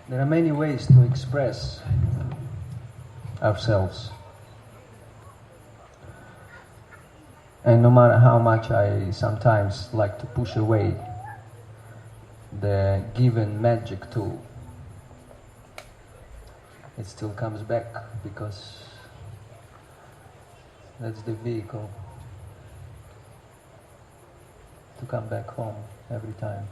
There are many ways to express ourselves. And no matter how much I sometimes like to push away the given magic tool, it still comes back because that's the vehicle to come back home every time.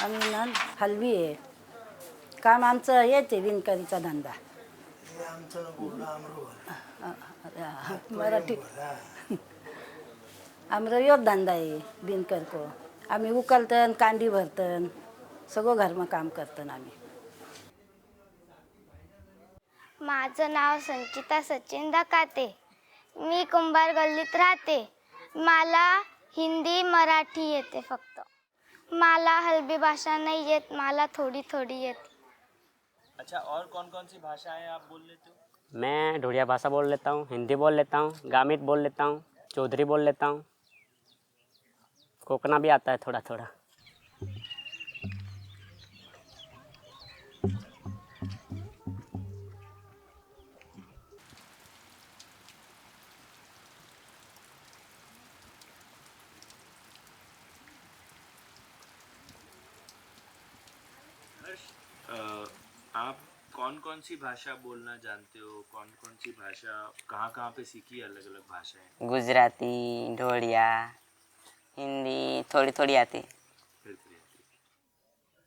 आम्ही ना हलवी आहे. काम आमचं हेच आहे, विणकरीचा धंदा. मराठी आमचा योच धंदा आहे विणकर को. आम्ही उकलतन, कांदी भरतन, सगळं घरमा काम करतन आम्ही. माझं नाव संचिता सचिन दकाते. मी कुंभार गल्लीत राहते. मला हिंदी मराठी येते फक्त. मला हलबी भाषा नहीं येत, मला थोड़ी थोड़ी येती. अच्छा, और कौन कौन सी भाषाएं आप बोल लेते हो? मैं ढोड़िया भाषा बोल लेता हूँ, हिंदी बोल लेता हूँ, गामित बोल लेता हूँ, चौधरी बोल लेता हूँ, कोकना भी आता है थोड़ा थोड़ा. आप कौन कौन सी भाषा बोलना जानते हो? कौन कौन सी भाषा कहाँ कहाँ पे सीखी? अलग अलग भाषाएं? गुजराती, ढोड़िया, हिंदी थोड़ी थोड़ी आती. फिर आती.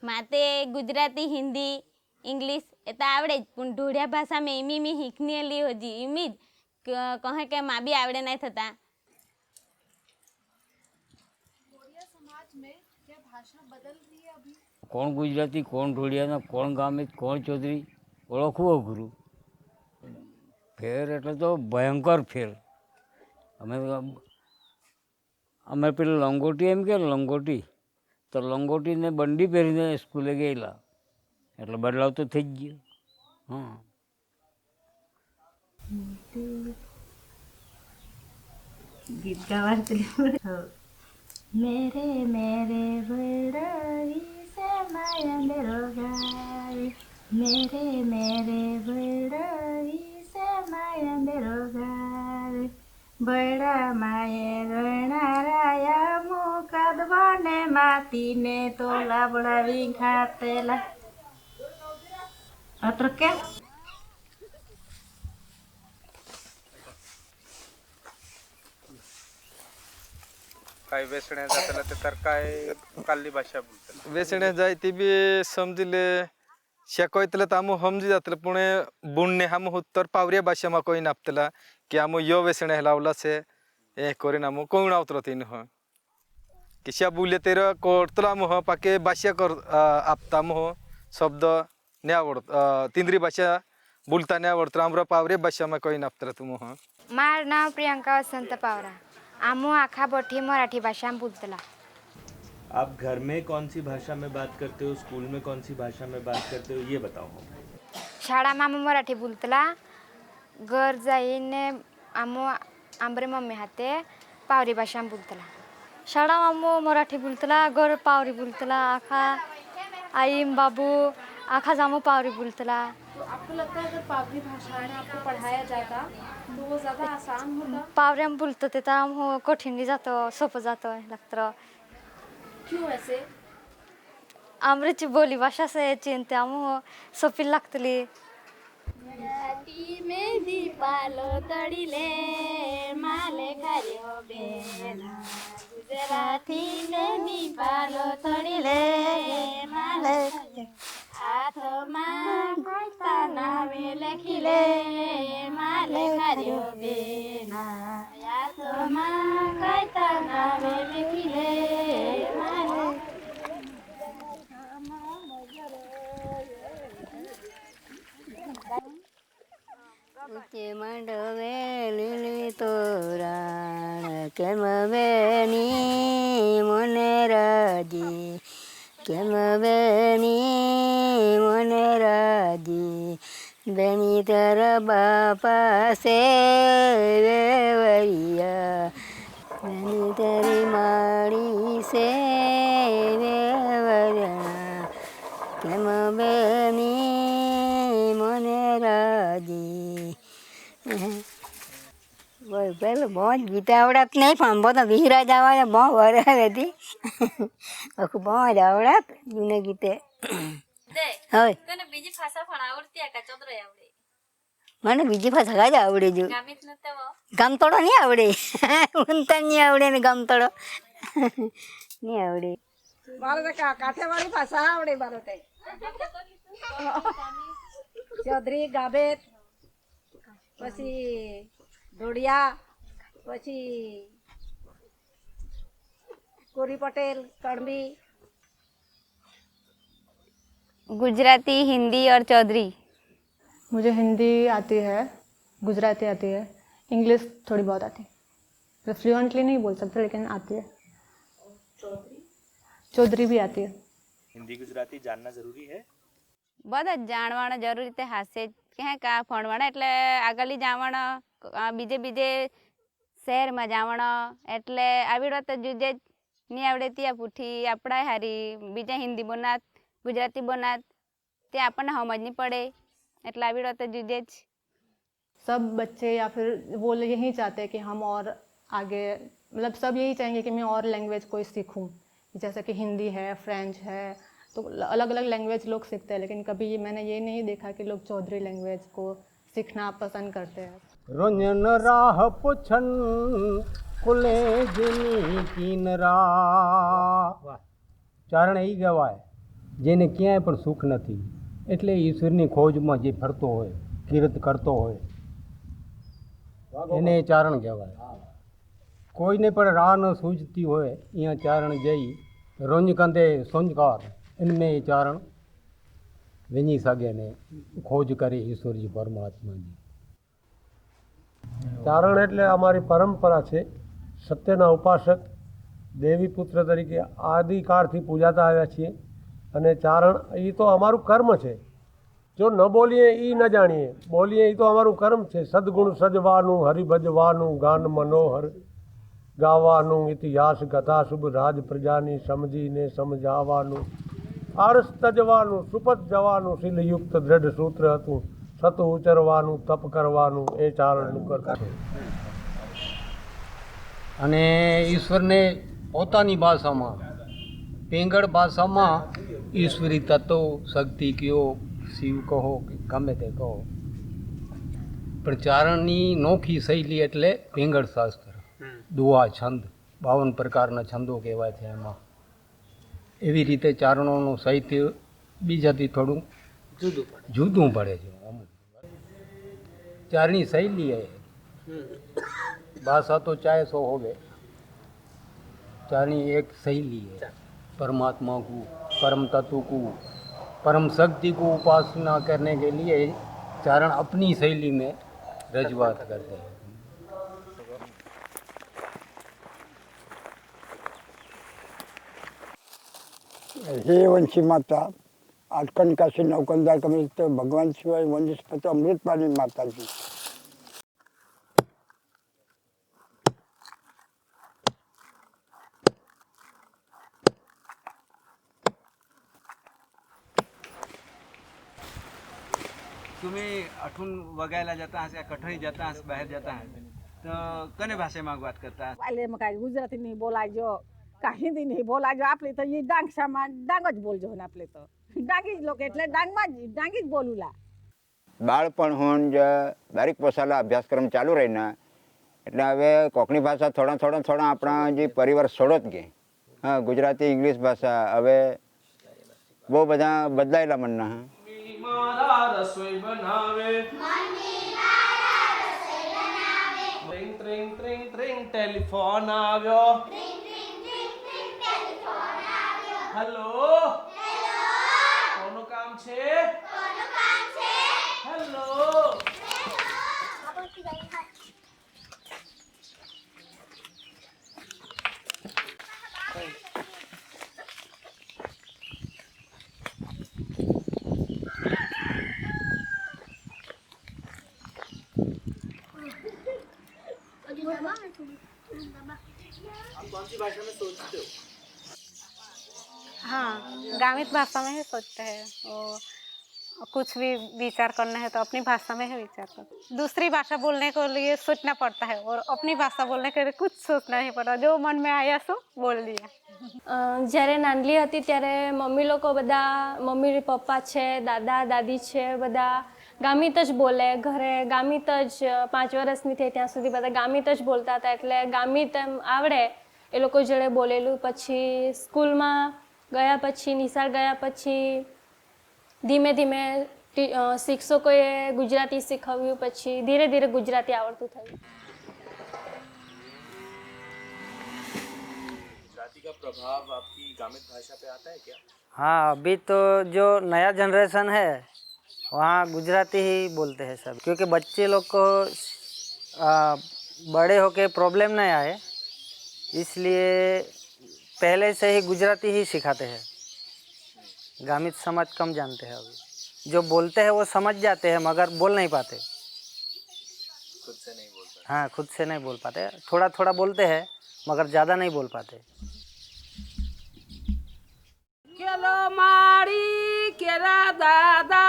माते गुजराती, हिंदी, इंग्लिश एता आवड़े पण ढोड़िया भाषा में इमी मी हीखनी ली होजी इमी कहे के माँ भी आवड़े नहीं थता. समाज में क्या भाषा बदल रही है अभी? कोण गुजराती, कोण ढोड़िया, कोण गामित, कोण चौधरी ओळखવું અઘરું. ફેર એટલે તો ભયંકર ફેર. અમે પેલું લંગોટી એમ કે લંગોટી તો લંગોટીને બંડી પહેરીને સ્કૂલે ગયેલા એટલે બદલાવ તો થઈ જ ગયો. હા, ગીત ગાવા. मेरे मेरे बड़ाई से माया मेरो गाय. मेरे मेरे बड़ाई से माया मेरो गाय. बड़ा माये रणाराया मुकद बने माती ने तो लाबड़ा विघातेला. अत्र क्या काय वेसण्या जातला ते तर काय काल्ली भाषा बोलतला. वेसण्या जाय ती बी समजिले शेकोयतले तामु समजी जातले पुणे बुणने हम उत्तर पावरिया भाषा मा कोई नापतला कि आमो यो वेसण्या लावला से ए कोरे नामो कोण आवतरो तीन हो किशा बोले तेरा कोर्तला मोह पाके भाषा कर आपता मोह शब्द ने आवडत तिंद्री भाषा बोलता ने आवडत आमरा पावरिया भाषा मा कोई नापतला तुम हो. मार नाव प्रियंका वसंत पावरा. आमो आखा बोठी मराठी भाषा में बोलतला. आप घर में कौन सी भाषा में बात करते हो? स्कूल में कौन सी भाषा में बात करते हो? ये बताओ. शाळा में आमो मराठी बोलतला. घर जाईने आमो आंबरे मम्मी हाते पावरी भाषा में बोलतला. शाळाમાં मो मराठी बोलतला घर पावरी बोलतला आखा आई बाबू आखा जामो पावरी बोलतला. तो आपको लगता है अगर पावरी भाषा में आपको पढ़ाया जाता तो वो ज़्यादा आसान होता? पावऱ्याम बोलतो ते तर हो कठीण जातं सोपं जातं लागतं. क्यों ऐसे? आमरीची बोली भाषा से चिंते आम सोपी लागतली. मराठी में दीपालो तड़ीले माले खारे हो बेना गुजराती में दीपालो तड़ीले माले हाथ में कोता नावे लखीले माले खारे हो बेना हाथ में कोता नावे लखीले माले के मंडवे लीली तोरण केम बेनी मोने राजी केम बेनी मोने राजी बेनी तर बापा से वेवरिया बेनी तेरी माड़ी से वेवरिया केम बेनी मोने राजी. પેલું બહુ જ ગીત આવડત નહીં પણ બધા વિહરા જવા બહુ વરાળ હતી આખું બહુ જ આવડત જૂના ગીતે. હવે બીજી ભાષા પણ આવડતી આ ચોતરે આવડે મને બીજી ભાષા કાંઈ આવડે જો ગામતળો નહીં આવડે ઊંતા નહીં આવડે ને ગામતળો નહીં આવડે. મારે તો કાઠિયાવાડી ભાષા આવડે મારે તો ચૌધરી ગાભેત પછી ઢોડિયા પછી કોરી પટેલ કડબી. गुजराती हिंदी और चौधरी. मुझे हिंदी आती है, गुजराती आती है, इंग्लिश थोड़ी बहुत आती है. फ्लुएंटली नहीं बोल सकते लेकिन आती है. चौधरी भी आती है. हिंदी गुजराती जानना जरूरी है. બધા જ જાણવાના જરૂરી તે હાસે કહે કા ભણવાના એટલે આગળની જાવણ બીજે બીજે શહેરમાં જાવણ એટલે આવડે તો જુજે નહીં આવડે ત્યાં પૂઠી આપણા હારી બીજા हिंदी બોનાત गुजराती बोनात ते अपन समझ नहीं पड़े એટલે આવડે તો જુજે જ. सब बच्चे या फिर वो यही चाहते हैं कि हम और आगे मतलब सब यही चाहेंगे कि मैं और लैंग्वेज कोई सीखूं. जैसे कि हिंदी है, फ्रेंच है, तो अलग अलग लैंग्वेज लोग सीखते हैं लेकिन कभी मैंने ये नहीं देखा कि लोग चौधरी लैंग्वेज को सीखना पसंद करते हैं. रोजन राह पुछन कुले जिनी कीनरा. ચારણ એ કહેવાય જેને ક્યાંય પણ સુખ નથી એટલે ઈશ્વરની ખોજમાં જે ફરતો હોય કીર્ત કરતો હોય એને ચારણ કહેવાય. કોઈને પણ રાહ ન સૂઝતી હોય અહીંયા ચારણ જઈ રોંજ કંદે સોંજકાર इनमें चारण वञी सघे ने खोज करे ईश्वर जी परमात्मा जी. ચારણ એટલે અમારી પરંપરા છે. સત્યના ઉપાસક દેવી પુત્ર તરીકે આદિકાળથી પૂજાતા આવ્યા છીએ અને ચારણ એ તો અમારું કર્મ છે. જો ન બોલીએ એ ન જાણીએ, બોલીએ એ તો અમારું કર્મ છે. સદગુણ સજવાનું, હરિભજવાનું, ગાન મનોહર ગાવાનું, ઇતિહાસ કથા શુભ રાજ પ્રજાની સમજીને સમજાવવાનું, આરસ તજવાનું, સુપત જવાનું, શીલયુક્ત દ્રઢ સૂત્ર હતું, સત ઉચરવાનું, તપ કરવાનું એ ચારણનું કરતા. અને ઈશ્વરને પોતાની ભાષામાં પેંગળ ભાષામાં ઈશ્વરી તત્વ શક્તિ કયો શિવ કહો કે ગમે તે કહો પણ ચારણની નોખી શૈલી એટલે પેંગળ શાસ્ત્ર, દુઆ, છંદ, 52 પ્રકારના છંદો કહેવાય છે. એમાં એવી રીતે ચારણોનું સાહિત્ય બીજાથી થોડું જુદું પડે છે. અમુક ચારણી શૈલી है भाषा तो चाहे सो होवे, चारणी एक शैली है. परमात्मा को, परम तत्व को, परम शक्ति को उपासना करने के लिए चारण अपनी शैली में रजूआत करते हैं. हे वंशी माता आटकन काशी नौकंदार कमित भगवान शिवाय वंशपत अमृतपाणी माता जी. तुम्ही अठून वगायला जाता हस या कठई जाता हस बाहेर जाता हस तो कने भाषेમાં વાત કરતા હસ? એટલે એમાં કાંઈ ગુજરાતી નહીં બોલાજો કાંઈ હિન્દી નહીં બોલાજો આપણે તો એ ડાંગશામાં ડાંગ જ બોલજો ને આપણે તો ડાંગી જ લોકો એટલે ડાંગી જ બોલુલા. બાળપણ દરેક પોસાલા અભ્યાસક્રમ ચાલુ રહીને એટલે હવે કોકણી ભાષા થોડા આપણા જે પરિવાર છોડો જ ગઈ. હા, ગુજરાતી ઇંગ્લિશ ભાષા હવે બહુ બધા બદલાયેલા મનના. રસોઈ બનાવે ટ્રિંગ ટ્રિંગ ટ્રિંગ ટ્રિંગ ટેલિફોન આવ્યો. હેલો, કોનું કામ છે? હેલો. आप कौन सी भाषा में सोचते हो? हाँ, ग्रामीण भाषा में ही सोचते हैं। और कुछ भी विचार करना है तो अपनी भाषा में ही विचार करते हैं। दूसरी भाषा बोलने के लिए सोचना पड़ता है और अपनी भाषा बोलने के लिए कुछ सोचना नहीं पड़ता, जो मन में आया सो बोल दिया। જ્યારે નાનલી હતી ત્યારે મમ્મી લોકો બધા મમ્મી પપ્પા છે, દાદા દાદી છે, બધા ગામિત જ બોલે ઘરે. ગામિત જ 5 વર્ષની થઈ ત્યાં સુધી બધા ગામિત જ બોલતા હતા, એટલે ગામિત એમ આવડે એ લોકો જોડે બોલેલું. પછી સ્કૂલમાં ગયા પછી, નિશાળ ગયા પછી ધીમે ધીમે શિક્ષકોએ ગુજરાતી શીખવ્યું, પછી ધીરે ધીરે ગુજરાતી આવડતું થયું. गुजराती का प्रभाव आपकी ग्रामीण भाषा पे आता है क्या? हाँ, अभी तो जो नया जनरेशन है वहाँ गुजराती ही बोलते हैं सब, क्योंकि बच्चे लोग को बड़े होके प्रॉब्लम नहीं आए, इसलिए पहले से ही गुजराती ही सिखाते हैं। ग्रामीण समझ कम जानते हैं। अभी जो बोलते हैं वो समझ जाते हैं मगर बोल नहीं पाते। खुद से नहीं बोल पाते? हाँ, खुद से नहीं बोल पाते, थोड़ा थोड़ा बोलते हैं मगर ज़्यादा नहीं बोल पाते। चलो माड़ी केरा दादा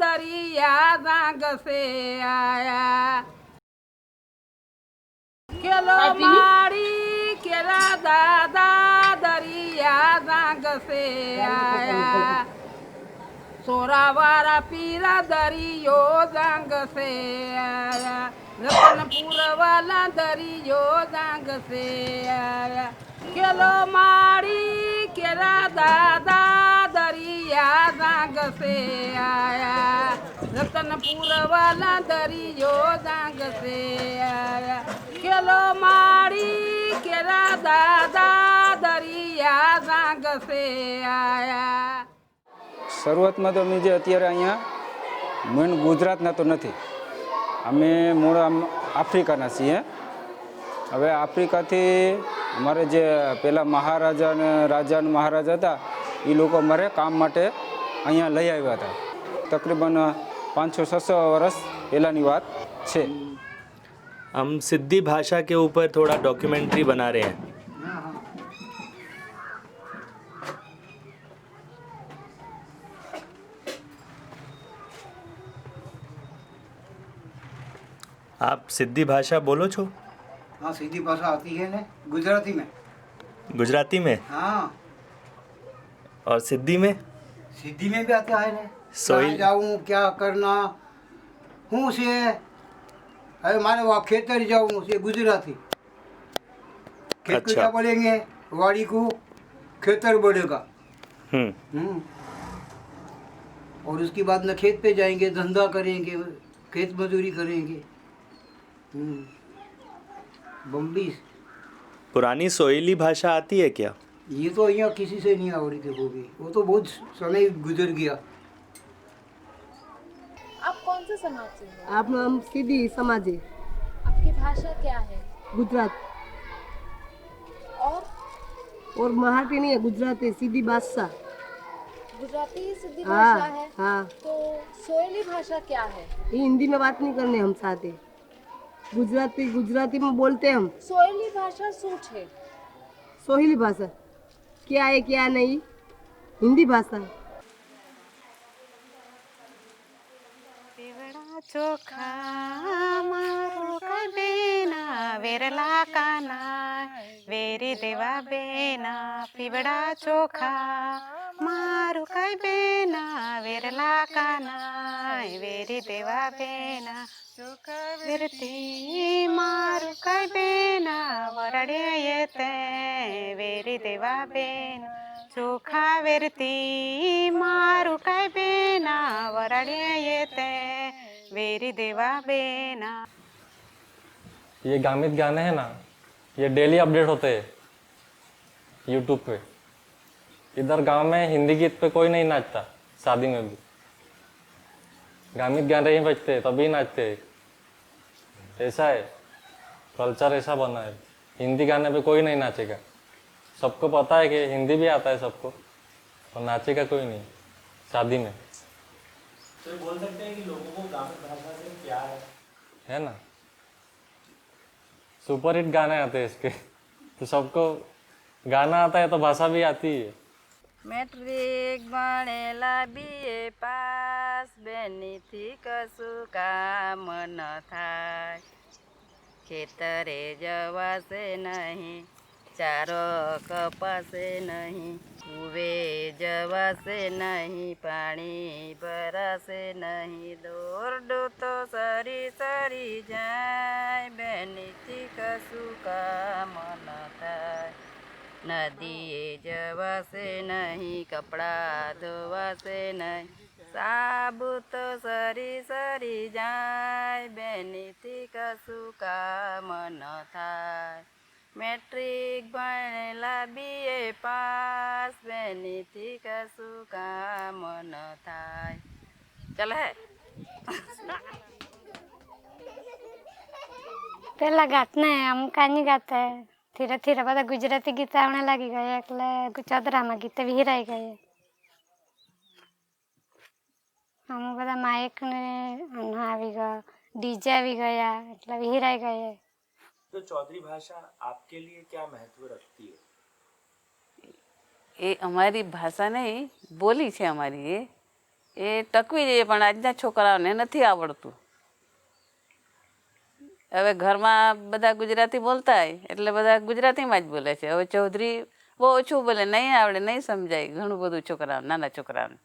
दरिया दांग से आया. चलो माड़ी केरा दादा दरिया दांग से आया. सोरावारा पीरा दरियो दांग से आया. रतनपुर वाला दरियो दांग से आया. चलो माड़ी केरा दादा दरिया दांग से आया. रतनपुर वाला दरियो दांग से आया. चलो माड़ी केरा दादा दरिया दांग से आया. શરૂઆતમાં તો અમે જે અત્યારે અહીંયા મેન ગુજરાતના તો નથી, અમે મૂળ આફ્રિકાના છીએ. હવે આફ્રિકાથી અમારે જે પેલા મહારાજા અને મહારાજા હતા એ લોકો અમારે કામ માટે અહીંયા લઈ આવ્યા હતા. તકરીબન 500-600 વર્ષ પહેલાંની વાત છે. हम सिद्धि भाषा के ऊपर थोड़ा डॉक्यूमेंट्री बना रहे हैं. आप सिद्धि भाषा बोलो छो? हाँ, सीधी भाषा आती है ना गुजराती में. गुजराती में? हाँ. और सिद्धि में? सिद्धि में भी आता है ना. कहाँ जाऊँ, क्या करना, हूँ से अरे मारे वहाँ खेतर जाऊँ से गुजराती. खेत को क्या बोलेंगे, वाड़ी को खेतर बोलेगा. और उसके बाद न खेत पे जाएंगे, धंधा करेंगे, खेत मजदूरी करेंगे. बम्बी पुरानी सोहेली भाषा आती है क्या? ये तो यहाँ किसी से नहीं आवड़ी थी, वो तो बहुत समय गुजर गया. आप कौन से समाज से हैं? आप हम सीधी समाज है. आपकी भाषा क्या है? गुजरात. और मराठी नहीं है, गुजराती है, सीधी भाषा. गुजराती सीधी भाषा है. हाँ. तो सोहेली भाषा क्या है? ये हिंदी में बात नहीं करने हम साथ है. गुजराती में बोलते हम. सोहेली भाषा શું છે? सोहेली भाषा क्या है क्या नहीं, हिंदी भाषा. ચોખા મારું કઈ બેના વેરલા કાના વેરી દેવા બેના પીવડા ચોખા મારું કઈ બેના વેરલા કાના વેરી દેવા બેના ચોખા વેરતી મારું કઈ બેના વરડે તે વેરી દેવા બેના ચોખા વેરતી મારું કઈ બેના વરડે તે वेरी देवा बेना। ये गामित गाने हैं ना, ये डेली अपडेट होते हैं यूट्यूब पे। इधर गांव में हिंदी गीत पे कोई नहीं नाचता, शादी में भी गामित गाने ही बजते तभी नाचते। ऐसा है, कल्चर ऐसा बना है, हिंदी गाने पे कोई नहीं नाचेगा। सबको पता है कि हिंदी भी आता है सबको, और नाचेगा कोई नहीं शादी में। तो बोल सकते हैं कि लोगों को गामित भाषा से प्यार है ना। सुपर हिट गाने आते हैं इसके, तो सबको गाना आता है तो भाषा भी आती है। મેટ્રિક ભણેલા બીએ પાસ બેનીથી કશું કામ ન થાય ખેતરે જવાશે નહીં ચારો કપાશે નહીં કુવે જવાશે નહીં પાણી ભરાશે નહીં દોરડું તો સરી સરી જાય બેનીથી કશું કામ ન થાય નદીએ જવાશે નહીં કપડા ધોવાશે નહીં સાબુ તો સરી સરી જાય બેનીથી કશું કામ ન થાય મેટ્રિક ભણેલા બીએ પાસ બેનીથી કશું કામ ન થાય ચાલ હે પહેલા ગાતને આમ કાની ગાતા ધીરે ધીરે બધા ગુજરાતી ગીત આવને લાગી ગયા એટલે ચદરામાં ગીતે વિહરાઈ ગયે અમે બધા માઇક ને આવી ગયા ડીજે આવી ગયા એટલે વિહરાઈ ગયે। तो चौधरी भाषा आपके लिए क्या महत्व रखती है? એ અમારી ભાષા નહીં બોલી છે અમારી એ ટકવી જોઈએ પણ આજના છોકરાઓને નથી આવડતું। હવે ઘરમાં બધા ગુજરાતી બોલતા હોય એટલે બધા ગુજરાતીમાં જ બોલે છે। હવે ચૌધરી બહુ ઓછું બોલે, નહીં આવડે, નહીં સમજાય ઘણું બધું છોકરાઓ નાના છોકરાઓને।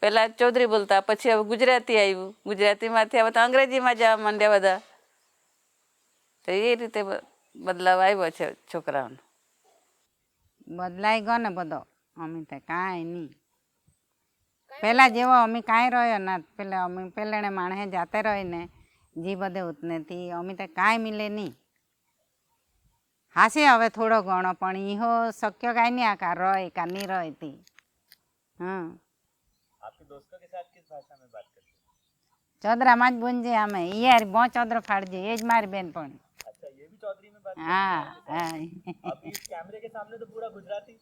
પહેલાં ચૌધરી બોલતા, પછી હવે ગુજરાતી આવ્યું, ગુજરાતીમાંથી હવે તો અંગ્રેજીમાં જવા માંડ્યા બધા। તો એ રીતે બદલાવ આવ્યો છે છોકરાઓનો। બદલાઈ ગયો ને બધો, અમે તો કાંઈ નહીં પહેલાં જેવો અમે કાંઈ રહ્યો ના। પેલા અમે પેલાણે માણસે જાતે રહીને જી બધે ઉતનેથી અમે તો કાંઈ મિલે નહીં। હાશે હવે થોડો ઘણો પણ ઈહો શક્ય કાંઈ નહીં આકાર રહે કા નહીં રહે તી। હા आपके दोस्तों के साथ किस भाषा में बात करते हैं? ચૌધરામાં જ બોલજે અમે યાર બહુ ચૌધરો ફાડજે એ જ મારી બેન પણ। अच्छा, ये भी चौधरी में बात हाँ हाँ अभी इस कैमरे के सामने तो पूरा गुजराती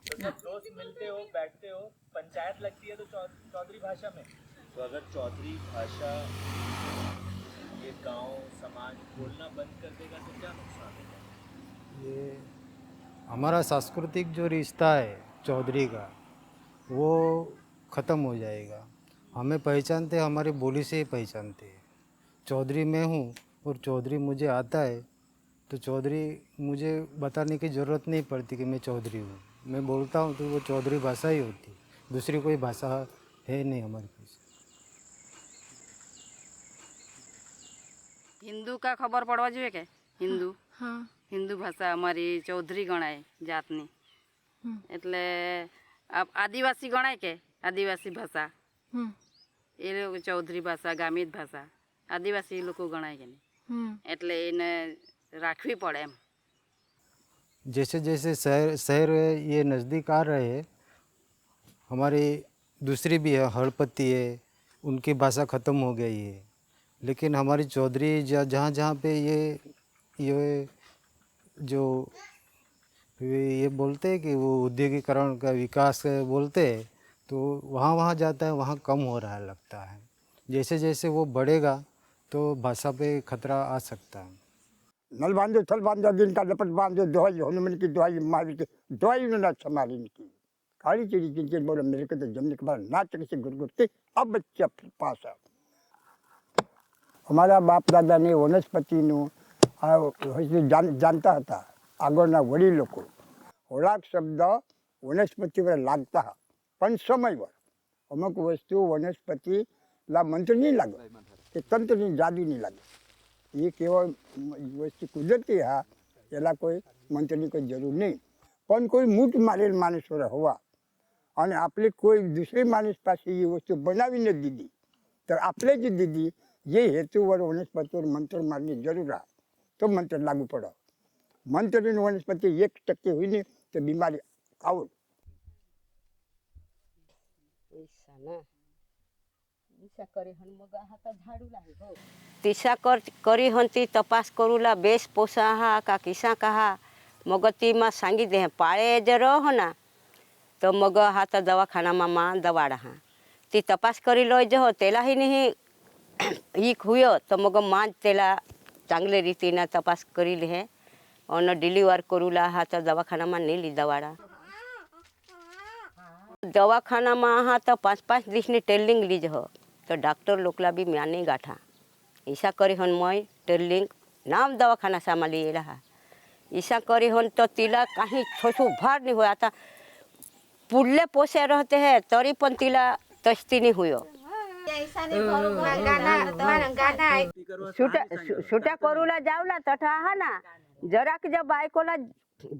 तो जब दोस्त मिलते हो बैठते हो पंचायत लगती है तो चौधरी भाषा में, तो अगर चौधरी भाषा ये गांव समाज बोलना बंद कर देगा तो क्या नुकसान होगा? ये हमारा सांस्कृतिक जो रिश्ता है चौधरी का वो ख़त्म हो जाएगा। हमें पहचानते हमारी बोली से ही पहचानते हैं। चौधरी मैं हूँ और चौधरी मुझे आता है तो चौधरी मुझे बताने की ज़रूरत नहीं पड़ती कि मैं चौधरी हूँ। मैं बोलता हूँ तो वो चौधरी भाषा ही होती, दूसरी कोई भाषा है नहीं हमारे पास। हिंदू का खबर पड़वा જોઈએ કે હિન્દુ હિન્દુ ભાષા અમારી ચૌધરી ગણાય જાતની એટલે આદિવાસી ગણાય કે આદિવાસી ભાષા એ લોકો ચૌધરી ભાષા ગામિત ભાષા આદિવાસી લોકો ગણાય કે નહીં એટલે એને રાખવી પડે એમ। जैसे जैसे शहर ये नज़दीक आ रहे हैं, हमारी दूसरी भी है हड़पति है, उनकी भाषा ख़त्म हो गई है। लेकिन हमारी चौधरी जहाँ जहाँ पे ये जो ये बोलते हैं कि वो औद्योगिकरण का विकास बोलते हैं तो वहाँ जाता है, वहाँ कम हो रहा लगता है। जैसे जैसे वो बढ़ेगा तो भाषा पे खतरा आ सकता है। नल बांधो थल बांधो दिन का लपट बांधो दुहाई हनुमान की दुहाई मारी की दुहाई न अच्छा मारी इनकी खाली चिड़ी चिंचन बोले मेरे को तो जमने के बाद नाच कैसे गुरगुरते अब बच्चा पास है। हमारा बाप दादा ने वनस्पतिનું જાણતા હતા આગળના વડીલો લોકો। ખોરાક શબ્દ વનસ્પતિ પર લાગતા પણ સમયવાર અમુક વસ્તુ વનસ્પતિના મંત્ર નહીં લાગે કે તંત્રની જાદુ નહીં લાગે। એ કેવળ વસ્તુ કુદરતી હા એલા કોઈ મંત્રની કોઈ જરૂર નહીં। પણ કોઈ મૂઠ મારેલ માણસ હોવા અને આપણે કોઈ દૂસરી માણસ પાસે એ વસ્તુ બનાવીને દીધી તો આપણે જ દીધી ये हेतुवर वनस्पति मंत्र मारने जरूर आ तो मंत्र लागू पड़ो। मंत्र वनस्पति 1% हुई नहीं तो बीमारी आओ। दिशा करी हंती तपास करूला बेस पोसा हा का किसा कहा मगती मा सांगी दे पाळे जे रहो ना तो मग हाथ दवाखाना मा दवाड़ा हाँ ती तपास करी लो जो तेला ही नहीं हीक हुयो तो मग मां तेला चांगले रीतीना तपास करी ले और डिलीवर करूला हा तो दवाखाना में नहीं ली दवाड़ा। दवाखाना में हाँ तो 5-5 दिवसनी टेलिंग लीज हो तो डॉक्टर लोकला भी मैं नहीं गाठा ईसा करी हन मैं टेलिंग नाम दवाखाना सामा लिएला हा ईसा करी हन तो तिला कहीं छोसू भार नहीं हुआ था पुल्ले पोसे रहते हैं तरी पण तिला तस्ती नहीं हुयो। सुट्या करूला जावला तठा हा ना जराक जब बायकोला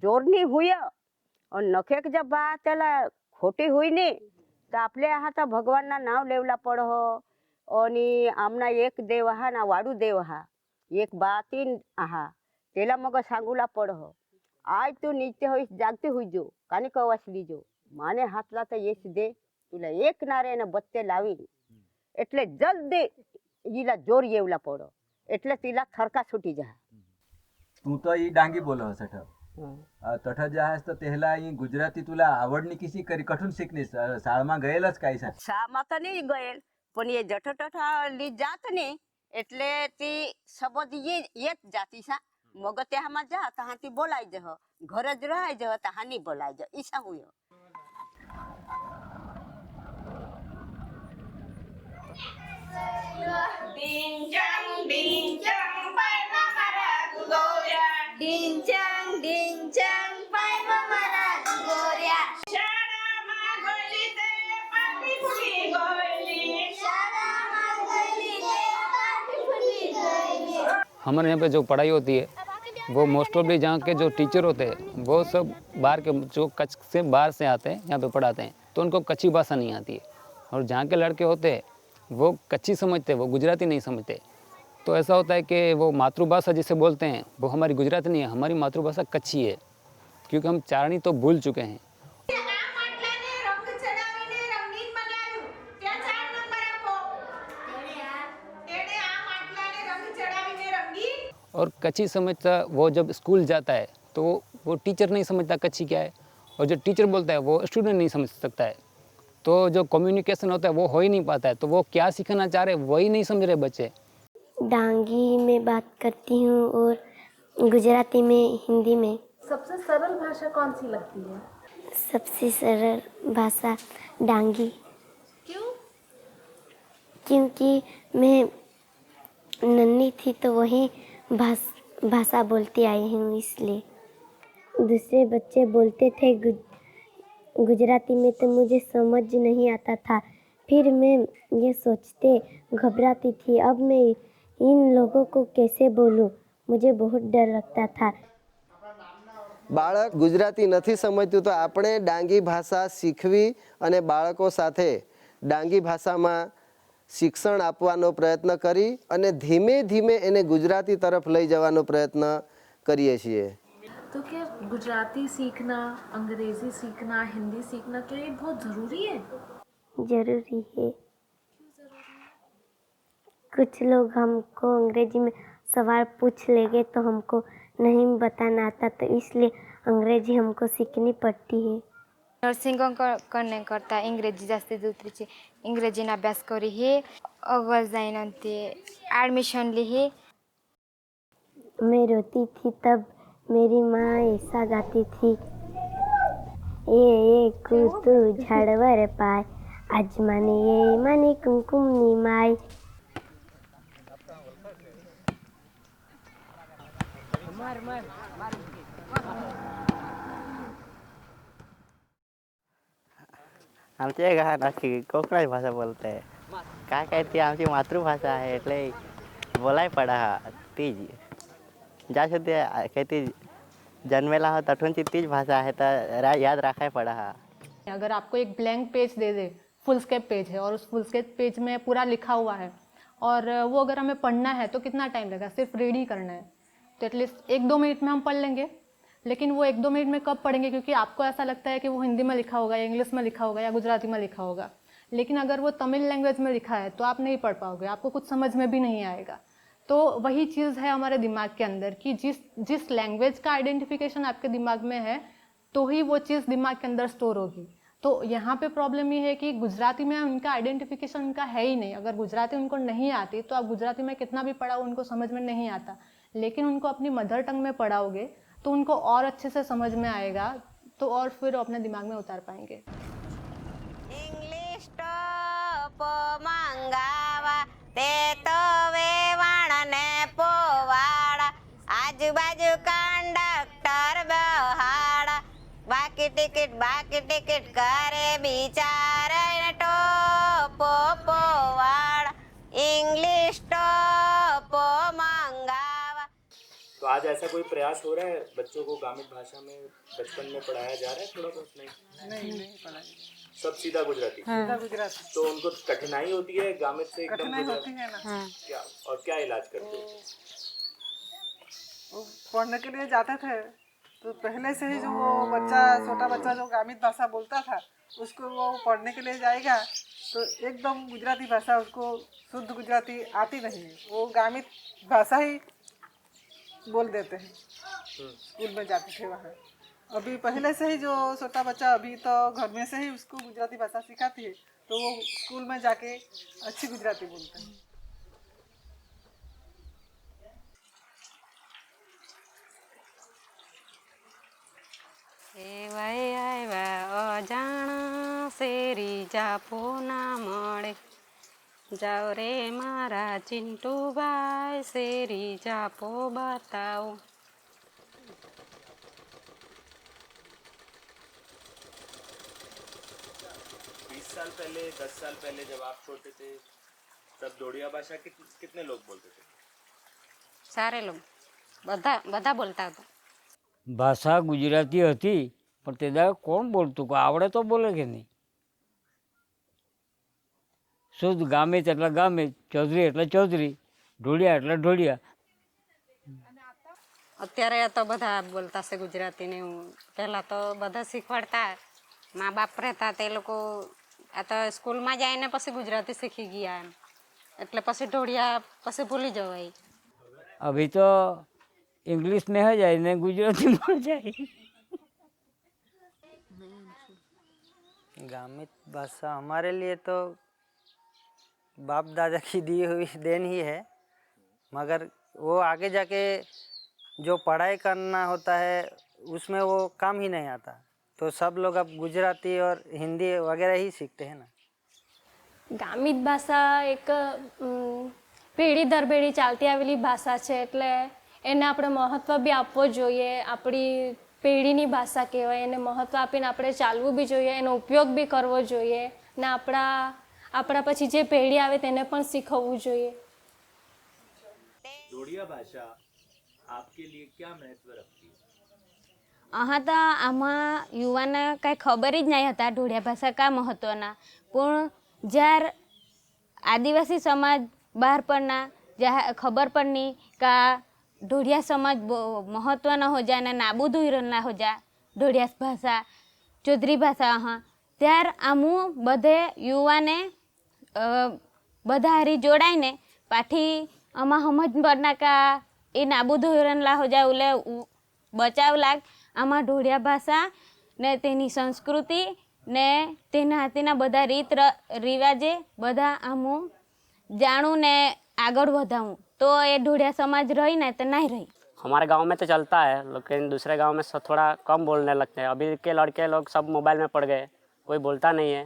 जोरनी हुई और नखेक जब बा त्याला खोटी हुई नी तो आपले हाता भगवान ना नाव लेवला पड़ हो और आमना एक देव हा ना वाडू देव हा एक बातीन आहा तेला मग सांगूला पड़ हो आज तू नीचे होईस जागती हुई जो कानी कवास लीजो माने हाथला तो येस दे तुला एक नारे न बत्ते लावी એટલે જલ્દી ઈલા જોર येवला पड़ो એટલે तिला थरका छूटी जा। तू तो ई डांगी बोलो सठ तठ जहाज तो तेहला ई गुजराती तुला आवडनी किसी करी कठून शिकनीस शाळाમાં ગયેલસ કાઈ સા શામાં તો નહીં ગયેલ પણ એ જઠો ટઠા લી જાત ને એટલે તી શબ્દ ये जाती सा मग त्याમાં जा तहां ती बोलाय जह घर ज रहाय जह तहां नी बोलाय ज ईसा हुयो। Dincang dincang pai mamara goria dincang pai mamara goria shara magoli te pati puli goili shara magoli te pati puli goili। हमारे यहाँ पे जो पढ़ाई होती है वो मोस्ट ऑफली जहाँ के जो टीचर होते हैं वो सब बाहर के जो कच्छ से बाहर से आते हैं यहाँ पे पढ़ाते हैं तो उनको कच्ची भाषा नहीं आती है और जहाँ के लड़के होते हैं वो कच्ची समझते हैं वो गुजराती नहीं समझते तो ऐसा होता है कि वो मातृभाषा जिसे बोलते हैं वो हमारी गुजराती नहीं है हमारी मातृभाषा कच्ची है क्योंकि हम चारणी तो भूल चुके हैं। और कच्ची समझता वो जब स्कूल जाता है तो वो टीचर नहीं समझता कच्ची क्या है और जो टीचर बोलता है वो स्टूडेंट नहीं समझ सकता है तो जो कम्युनिकेशन होता है वो हो ही नहीं पाता है तो वो क्या सीखना चाह रहे वही नहीं समझ रहे बच्चे। डांगी में बात करती हूँ और गुजराती में हिंदी में। सबसे सरल भाषा कौन सी लगती है? सबसे सरल भाषा डांगी। क्यों? क्योंकि मैं नन्ही थी तो वही भाषा बोलती आई हूँ इसलिए। दूसरे बच्चे बोलते थे गुजराती में तो मुझे समझ नहीं आता था फिर मैं ये सोचते घबराती थी अब मैं इन लोगों को कैसे बोलूँ मुझे बहुत डर लगता था। બાળક ગુજરાતી નથી સમજતું તો આપણે ડાંગી ભાષા શીખવી અને બાળકો સાથે ડાંગી ભાષામાં શિક્ષણ આપવાનો પ્રયત્ન કરી અને ધીમે ધીમે એને ગુજરાતી તરફ લઈ જવાનો પ્રયત્ન કરીએ છીએ। तो क्या गुजराती सीखना, अंग्रेजी सीखना, हिंदी सीखना क्या ये बहुत ज़रूरी है? ज़रूरी है। कुछ लोग हमको अंग्रेजी में सवाल पूछ लेंगे तो हमको नहीं बताना आता तो इसलिए अंग्रेजी हमको सीखनी पड़ती है। नर्सिंग करने करता इंग्रजी जास्ती उतरी इंग्रजी अभ्यास करी हे अगल जाइन एडमिशन ली हे। मैं रोती थी तब मेरी माँ ऐसा गाती थी એ કૂતું ઝાડવર પાય આજ મને એ મને કુમકુમની માય. आमच्या घरात अशी कोकणाची भाषा बोलते. काय ती आमची मातृभाषा आहे એટલે बोलाय पडा तीज ज्या सुधी काही ती जन्मेला हो तठूनची तीच भाषा आहे तर याद रखाय पड़ा. अगर आपको एक ब्लैंक पेज दे दे, फुल स्केप पेज है और उस फुल स्केप पेज में पूरा लिखा हुआ है और वो अगर हमें पढ़ना है तो कितना टाइम लगेगा, सिर्फ रीड ही करना है तो एटलीस्ट 1-2 मिनट में हम पढ़ लेंगे. लेकिन वो 1-2 मिनट में कब पढ़ेंगे, क्योंकि आपको ऐसा लगता है कि वो हिंदी में लिखा होगा या इंग्लिश में लिखा होगा या गुजराती में लिखा होगा. लेकिन अगर वो तमिल लैंग्वेज में लिखा है तो आप नहीं पढ़ पाओगे, आपको कुछ समझ में भी नहीं आएगा. तो वही चीज़ है हमारे दिमाग के अंदर कि जिस लैंग्वेज का आइडेंटिफिकेशन आपके दिमाग में है तो ही वो चीज़ दिमाग के अंदर स्टोर होगी. तो यहाँ पे प्रॉब्लम ये है कि गुजराती में उनका आइडेंटिफिकेशन उनका है ही नहीं. अगर गुजराती उनको नहीं आती तो आप गुजराती में कितना भी पढ़ाओ उनको समझ में नहीं आता. लेकिन उनको अपनी मदर टंग में पढ़ाओगे तो उनको और अच्छे से समझ में आएगा, तो और फिर अपने दिमाग में उतार पाएंगे. इंग्लिश टॉप मंगावा ते तो वेवाण ने पोवाड़ा आजूबाजू कंडक्टर बहाड़ा बाकी टिकट करे बिचारे टॉप पोवाड़ा इंग्लिश टॉप मंगावा. तो आज ऐसा कोई प्रयास हो रहा है बच्चों को गामित भाषा में बचपन में पढ़ाया जा रहा है? थोड़ा बहुत नहीं पढ़ाया, सब सीधा गुजराती. सीधा गुजराती. तो उनको कठिनाई होती है गामित से एकदम कठिनाई गुजराती? होती है ना. क्या और क्या इलाज करते हो? वो पढ़ने के लिए जाते थे तो पहले से ही जो वो बच्चा छोटा बच्चा जो गामित भाषा बोलता था उसको वो पढ़ने के लिए जाएगा तो एकदम गुजराती भाषा उसको शुद्ध गुजराती आती नहीं, वो गामित भाषा ही बोल देते हैं. स्कूल में जाते थे वहाँ. अभी पहले से ही जो छोटा बच्चा अभी तो घर में से ही उसको गुजराती भाषा सिखाती है तो वो स्कूल में जाके अच्छी गुजराती बोलते हैं. અજાણા શેરી જાપો ના મળે જાઓ રે મારા ચિંટુભાઈ શેરી જાપો બતાવો. 20 साल पहले 10 साल पहले जब आप छोटे थे तब डोडिया भाषा कितने लोग बोलते थे? સારે લોગ બધા બોલતા હતા. ભાષા ગુજરાતી હતી પણ તે દાડે કોણ બોલતું કે આવડે તો બોલે કે નહીં. શુદ્ધ ગામિત એટલે ગામિત, ચૌધરી એટલે ચૌધરી, ઢોળિયા એટલે ઢોળિયા. અત્યારે તો બધા બોલતા છે ગુજરાતી ને. પહેલાં તો બધા શીખવાડતા, મા બાપ રહેતા તે લોકો આ તો સ્કૂલમાં જઈને પછી ગુજરાતી શીખી ગયા એમ, એટલે પછી ઢોળિયા પછી ભૂલી જવાય. અભી તો इंग्लिश में हो जाए ने गुजराती में हो जाए. गामित भाषा हमारे लिए तो बाप दादा की दी हुई देन ही है, मगर वो आगे जाके जो पढ़ाई करना होता है उसमें वो काम ही नहीं आता. तो सब लोग अब गुजराती और हिंदी वगैरह ही सीखते हैं ना. ગામિત ભાષા એક પેઢી દર પેઢી ચાલતી આવેલી ભાષા છે એટલે એને આપણે મહત્ત્વ બી આપવો જોઈએ. આપણી પેઢીની ભાષા કહેવાય, એને મહત્ત્વ આપીને આપણે ચાલવું બી જોઈએ, એનો ઉપયોગ બી કરવો જોઈએ ને આપણા પછી જે પેઢી આવે તેને પણ શીખવવું જોઈએ. डोडिया भाषा आपके लिए क्या महत्व रखती है? હા તો આમાં યુવાને કાંઈ ખબર જ નહીં હતા ઢોળિયા ભાષા કા મહત્ત્વના. પણ જ્યારે આદિવાસી સમાજ બહાર પડના ખબર પડની કા ઢોળિયા સમાજ મહત્ત્વના हो જાય ને નાબૂદ ના हो જાય ઢોળિયા ભાષા ચૌધરી ભાષા. હા ત્યાર આમું બધે યુવાને બધા હારી જોડાઈને પાછી આમાં સમજ પડના કા એ નાબૂદ ના हो જાય એટલે બચાવ લાગ આમાં ઢોળિયા ભાષા ને તેની સંસ્કૃતિ ને તેના બધા રીત રિવાજે બધા આમું જાણું ને આગળ વધાવું તો એ ઢોળિયા સમાજ રહી ને તો નહીં રહી. हमारे गांव में तो चलता है, लेकिन दूसरे गांव में सब थोड़ा कम बोलने लगते हैं। अभी के लड़के लोग सब मोबाइल में पड़ गए, कोई बोलता नहीं है।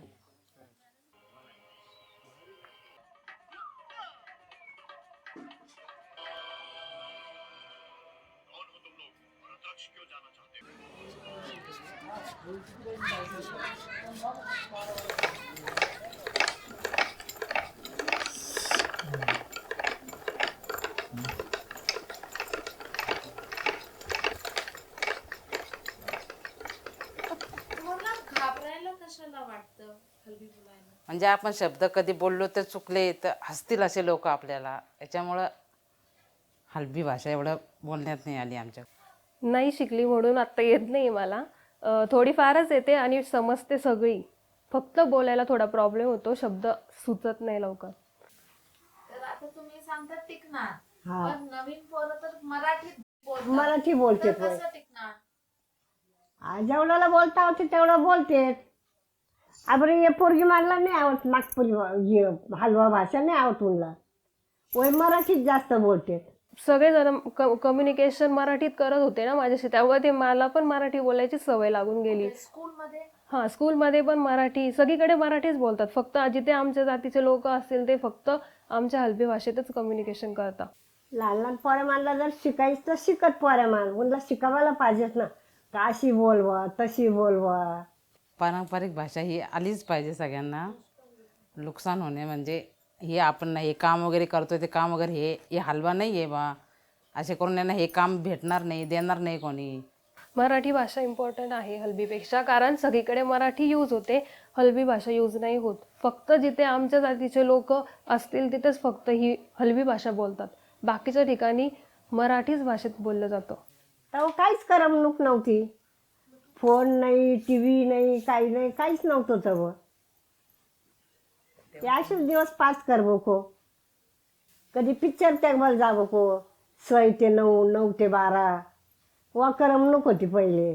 म्हणजे आपण शब्द कधी बोललो तर चुकले तर हसतील असे लोक आपल्याला, याच्यामुळं हलबी भाषा एवढं बोलण्यात नाही आली आमच्या. नाही शिकली म्हणून आत्ता येत नाही मला, थोडीफारच येते आणि समजते सगळी, फक्त बोलायला थोडा प्रॉब्लेम होतो, शब्द सुचत नाही लवकर. तर आता तुम्ही सांगता टिकणार, हा. पण नवीन पोरं तर मराठीत बोलतात. मराठी बोलते तर कसं टिकणार? जेवढ्याला बोलता होते तेवढं बोलते. बरं ये पोरगी मारला नाही आवडत, नागपुरी हलवा भाषा नाही आवडत म्हणला, वय मराठीत जास्त बोलते. सगळेजण कम्युनिकेशन मराठीत करत होते ना माझ्याशी, त्यामुळे ते मला पण मराठी बोलायची सवय लागून गेली. स्कूलमध्ये हां, स्कूलमध्ये पण मराठी, सगळीकडे मराठीच बोलतात. फक्त जिथे आमच्या जातीचे लोक असतील ते फक्त आमच्या हलबी भाषेतच कम्युनिकेशन करतात. लहान लहान पोऱ्या मानला जर शिकायचं तर शिकत पोऱ्या मान, म्हणलं शिकावायला पाहिजेत ना, का अशी बोलवा तशी बोलवा. पारंपरिक भाषा ही आलीच पाहिजे सगळ्यांना. नुकसान होणे म्हणजे हे आपण नाही हे काम वगैरे करतोय ते काम वगैरे हे हलवा नाही आहे बा, असे करून यांना हे काम भेटणार नाही, देणार नाही कोणी. मराठी भाषा इम्पॉर्टंट आहे हलबीपेक्षा, कारण सगळीकडे मराठी यूज होते, हलबी भाषा यूज नाही होत. फक्त जिथे आमच्या जातीचे लोक असतील तिथेच फक्त ही हलबी भाषा बोलतात, बाकीच्या ठिकाणी मराठीच भाषेत बोललं जातं. तेव्हा काहीच करमणूक नव्हती, फोन नाही, टी व्ही नाही, काही नाही, काहीच नव्हतं तेव्हा. ते असेच दिवस पास कर बको, कधी पिक्चर टेबल जा बको, 6 ते 9, 9 ते 12 वा करमणूक होती पहिले.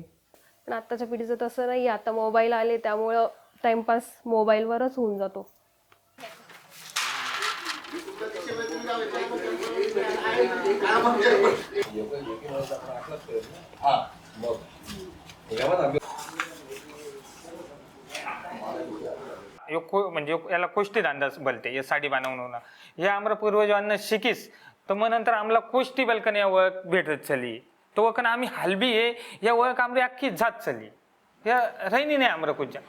पण आत्ताच्या पिढीचं तसं नाही, आता मोबाईल आले त्यामुळं टाइमपास मोबाईलवरच होऊन जातो. म्हणजे याला कोष्टी धंदा बोलते, हे साडी बनवून हे आम्हाला पूर्वजांना शिकीस, तर मग नंतर आम्हाला कोष्टी बलकन या ओळख भेटत चली, तो वकन आम्ही हलबी आहे या ओळख आमची अख्खी जात चली, या रहिनी नाही आम्हाला कुठच्या.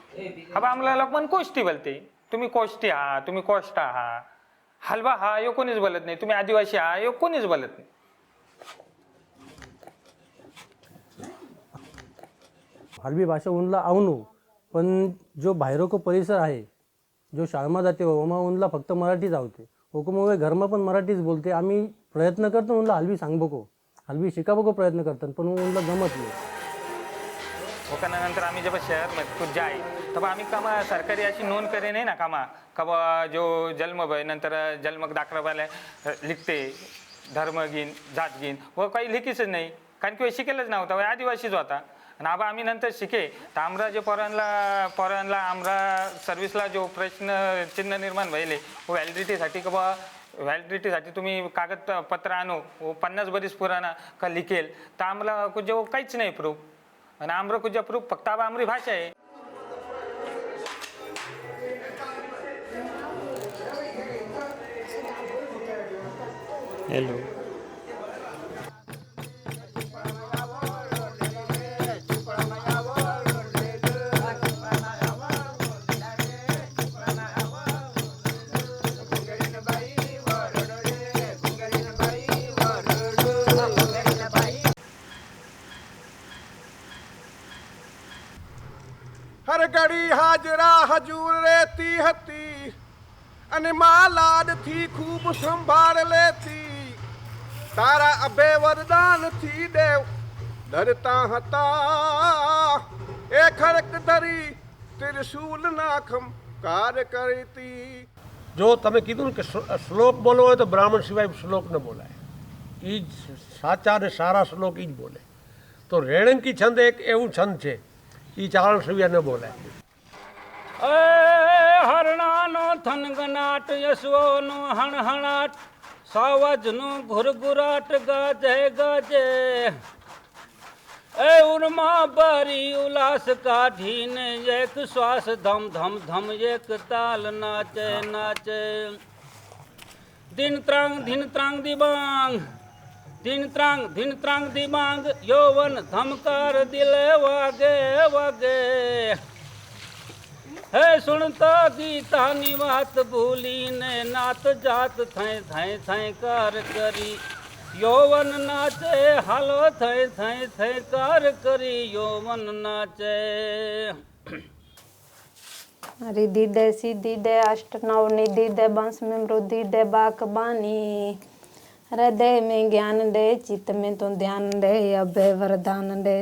हा आम्हाला लोक पण कोष्टी बोलते, तुम्ही कोष्टी हा, तुम्ही कोष्टा हा, हलवा हा यो कोणीच बोलत नाही, तुम्ही आदिवासी हा यो कोणीच बोलत नाही. हलबी भाषा उनला आवनू, पण जो बाहेरो को परिसर आहे, जो शाळेमा जाते ओमा उनला फक्त मराठीच आवते, ओकुमोवे घरमा पण मराठीच बोलते. आम्ही प्रयत्न करतो उनला हलबी सांग बको, हलबी शिका बको प्रयत्न करतात, पण उनला जमत नाही. नंतर आम्ही जेव्हा शहरमध्ये कुछ जाए तब आम्ही कामा सरकारी अशी नोंद करे नाही ना कामा कब जो जन्म भय नंतर जन्म दाखला वाले लिखते धर्म घेईन जात घेईन व काही लिखीच नाही, कारण की शिकेलच नव्हता, व आदिवासीच होता. आणि आबा आम्ही नंतर शिके तर आमरा जे पोरांना आमरा सर्व्हिसला जो प्रश्न चिन्ह निर्माण व्हायले व व्हॅलिडिटीसाठी का बा व्हॅलिडिटीसाठी तुम्ही कागदपत्र आणू, 50 बरीस पुराणा का लिखेल, तर आम्हाला कुछ काहीच नाही प्रूफ, आणि आमरा कुछ प्रूफ फक्त आबा आमरी भाषा आहे. हेलो हर घड़ी हाजरा हजूर रहती हती अने माँ लाड थी खूब संभाल लेती, तारा अबे वरदान थी देव डरता हता, ए खड़क धरी त्रिशूल नाखम कार्य करती. જો તમે કીધું ને કે શ્લોક બોલવો હોય તો બ્રાહ્મણ સિવાય શ્લોક ન બોલાય, એ જ સાચા અને સારા શ્લોક એ જ બોલે. તો રેણંકી છંદ એક એવું છંદ છે, એ ચારણ સિવાય ન બોલાય. હરણાનો થનગનાટ યશોનો હણહણાટ સાવજનું ઘુરઘુરાટ ગાજે ગાજે એ ઉર્મા ભરી ઉલ્લાસ કાઢીને એક શ્વાસ ધમ ધમ ધમ એક તાલ નાચે નાચે દિન ત્રાંગ દિબાંગ દિન ત્રાંગ દિબાંગ યૌવન ધમકાર દિલે વાગે વાગે હે સુણતા ગીતાની વાત ભૂલીને નાત જાત થઈ થઈ થઈ કાર કરી યૌવન નાચે હાલો થઈ થઈ થઈ કાર કરી યૌવન નાચે रिद्धि दे सिद्धि दे अष्ट नव निधि दे वंश में वृद्धि दे बाकबानी हृदय में ज्ञान दे चित्त में तो ध्यान दे अभय वरदान दे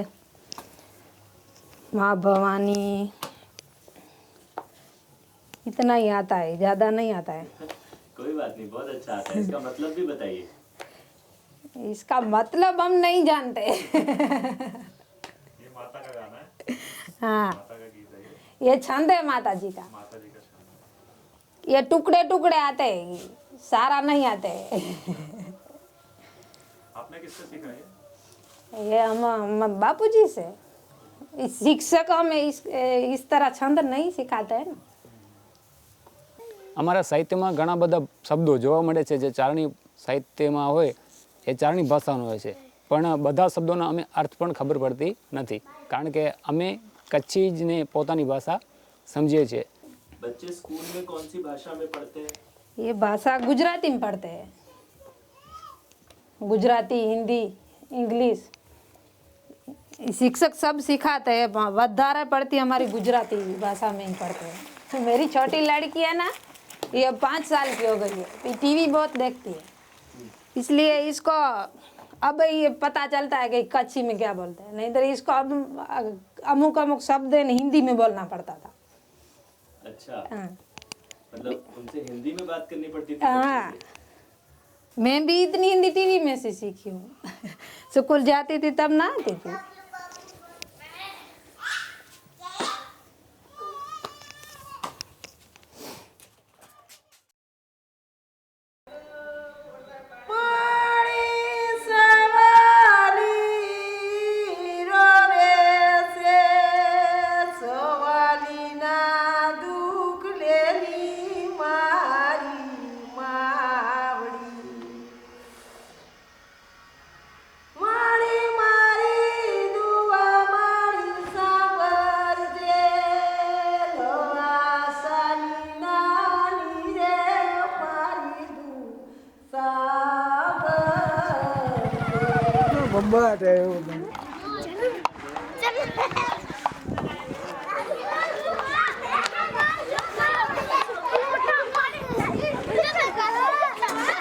माँ भवानी। इतना ही आता है, ज़्यादा नहीं आता है। कोई बात नहीं, बहुत अच्छा आता है। इसका मतलब भी बताइए। इसका मतलब हम नहीं जानते। ये माता का गाना है। हाँ, माता का गीत है ये छंद है माता जी का। माता जी का छंद। ये टुकड़े टुकड़े आते हैं, सारा नहीं आते। आपने किससे सीखा ये? ये हम बापूजी से। इस शिक्षक हमें इस तरह छंद नहीं सिखाते हैं ना। અમારા સાહિત્યમાં ઘણા બધા શબ્દો જોવા મળે છે જે ચારણી સાહિત્યમાં હોય એ ચારણી ભાષાનો હોય છે, પણ બધા શબ્દોના અમે અર્થ પણ ખબર પડતી નથી, કારણ કે અમે કચ્છી જ ને પોતાની ભાષા સમજીએ છીએ। बच्चे स्कूल में कौन सी भाषा में पढ़ते हैं? ये भाषा गुजराती में पढ़ते हैं। गुजराती, हिंदी, इंग्लिश शिक्षक सब सिखाते हैं। વધારે પડતી हमारी गुजराती भाषा में ही पढ़ते हैं। तो मेरी छोटी लड़की है ना, ये 5 साल की हो गई है, टीवी बहुत देखती है, इसलिए इसको अब ये पता चलता है कि कच्ची में क्या बोलते हैं, नहीं तो इसको अब अमुक अमुक शब्द हिंदी में बोलना पड़ता था। अच्छा, हाँ। मतलब उनसे हिंदी में बात करनी पड़ती थी। हाँ, मैं भी इतनी हिंदी टीवी में से सीखी हूँ। स्कूल जाती थी तब ना आती थी।